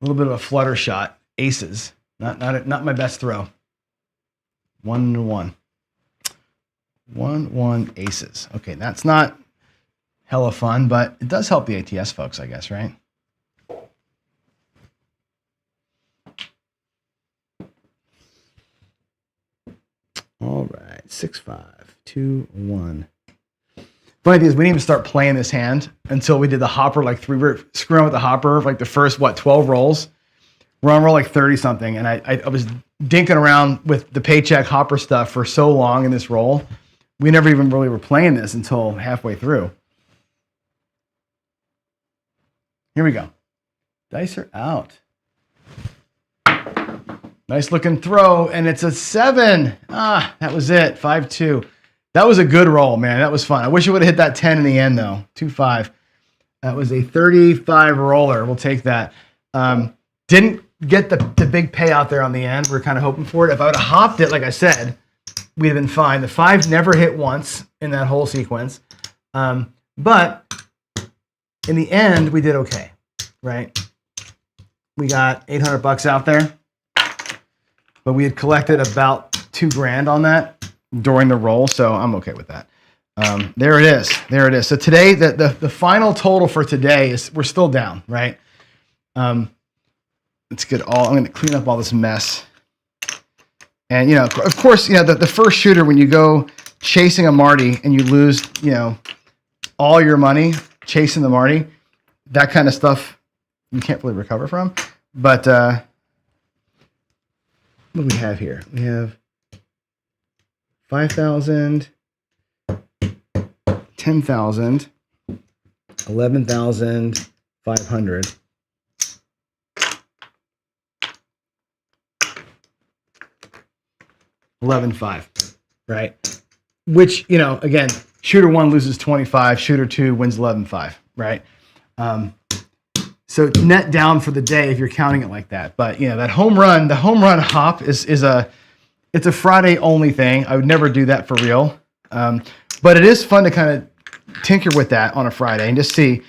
A little bit of a flutter shot. Aces. Not my best throw. 1-1. 1-1 aces. Okay, that's not hella fun, but it does help the ATS folks, I guess, right? All right, 6-5, 2-1. Funny thing is, we didn't even start playing this hand until we did the hopper. Like we were screwing with the hopper, like the first 12 rolls. We're on roll like 30 something, and I was dinking around with the paycheck hopper stuff for so long in this roll. We never even really were playing this until halfway through. Here we go. Dice are out. Nice looking throw, and it's a 7. That was it. 5-2. That was a good roll, man. That was fun. I wish it would have hit that 10 in the end, though. 2-5. That was a 35 roller. We'll take that. Didn't get the big payout there on the end. We're kind of hoping for it. If I would have hopped it, like I said, we'd have been fine. The 5 never hit once in that whole sequence. But in the end, we did okay, right? We got $800 out there, but we had collected about $2,000 on that during the roll, so I'm okay with that. There it is. There it is. So today, the final total for today is we're still down, right? Let's get all. I'm going to clean up all this mess. And of course, the first shooter when you go chasing a Marty and you lose, all your money chasing the Marty, that kind of stuff you can't really recover from. But what do we have here? We have 5,000, 10,000, 11,500. 11.5. right? Which, again, shooter 1 loses 25, shooter 2 wins 11-5, right? So net down for the day if you're counting it like that. But, that the home run hop it's a Friday only thing. I would never do that for real. But it is fun to kind of tinker with that on a Friday and just see.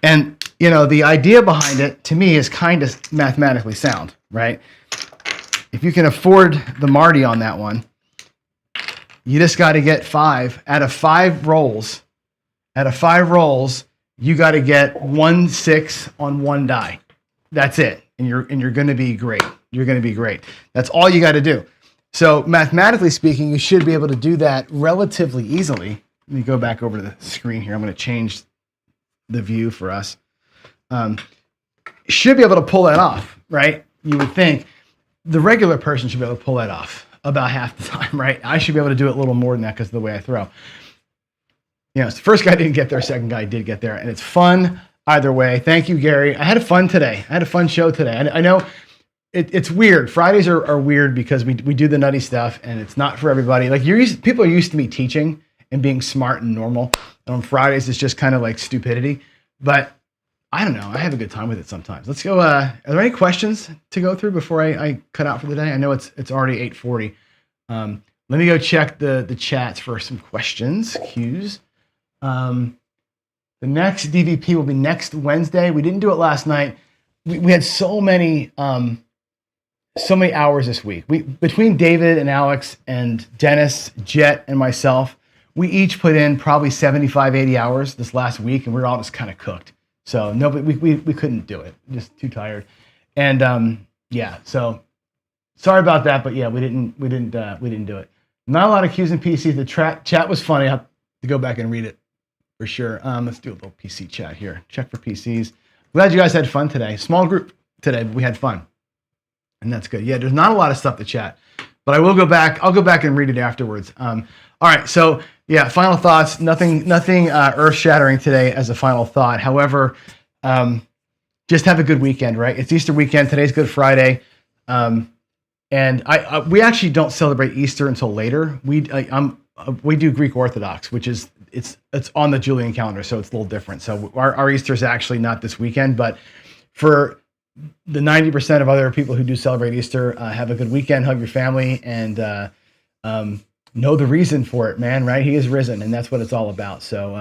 And, the idea behind it to me is kind of mathematically sound, right? If you can afford the Marty on that one, you just got to get 5 out of 5 rolls. Out of 5 rolls, you got to get 1 6 on 1 die. That's it, and you're going to be great. You're going to be great. That's all you got to do. So mathematically speaking, you should be able to do that relatively easily. Let me go back over to the screen here. I'm going to change the view for us. Should be able to pull that off, right? You would think the regular person should be able to pull that off about half the time, right? I should be able to do it a little more than that because of the way I throw. The first guy didn't get there, second guy did get there, and it's fun either way. Thank you, Gary. I had fun today. I had a fun show today. I know it's weird. Fridays are weird because we do the nutty stuff, and it's not for everybody. Like people are used to me teaching and being smart and normal, and on Fridays it's just kind of like stupidity. But I don't know. I have a good time with it sometimes. Let's go. Are there any questions to go through before I cut out for the day? I know it's already 8:40. Let me go check the chats for some questions. Cues. The next DVP will be next Wednesday. We didn't do it last night. We had so many hours this week. Between David and Alex and Dennis, Jet, and myself, we each put in probably 75, 80 hours this last week, and we were all just kind of cooked. So nobody, we couldn't do it. Just too tired. And so sorry about that, but yeah, we didn't do it. Not a lot of Qs and PCs. The chat was funny. I have to go back and read it for sure. Let's do a little PC chat here. Check for PCs. Glad you guys had fun today. Small group today, but we had fun. And that's good. Yeah, there's not a lot of stuff to chat, but I will go back. I'll go back and read it afterwards. All right. So yeah, final thoughts. Nothing earth shattering today as a final thought. However, just have a good weekend, right? It's Easter weekend. Today's Good Friday. And we actually don't celebrate Easter until later. We do Greek Orthodox, which is it's on the Julian calendar, so it's a little different. So our Easter is actually not this weekend, but for the 90% of other people who do celebrate Easter, have a good weekend, hug your family, and know the reason for it, man, right? He is risen, and that's what it's all about. So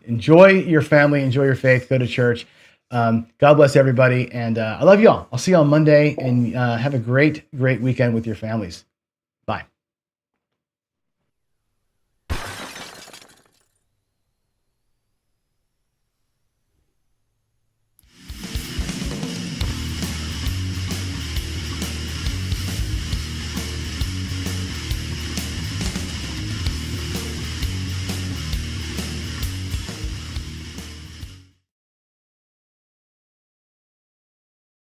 enjoy your family, enjoy your faith, go to church. God bless everybody, and I love you all. I'll see you on Monday, and have a great weekend with your families. Bye.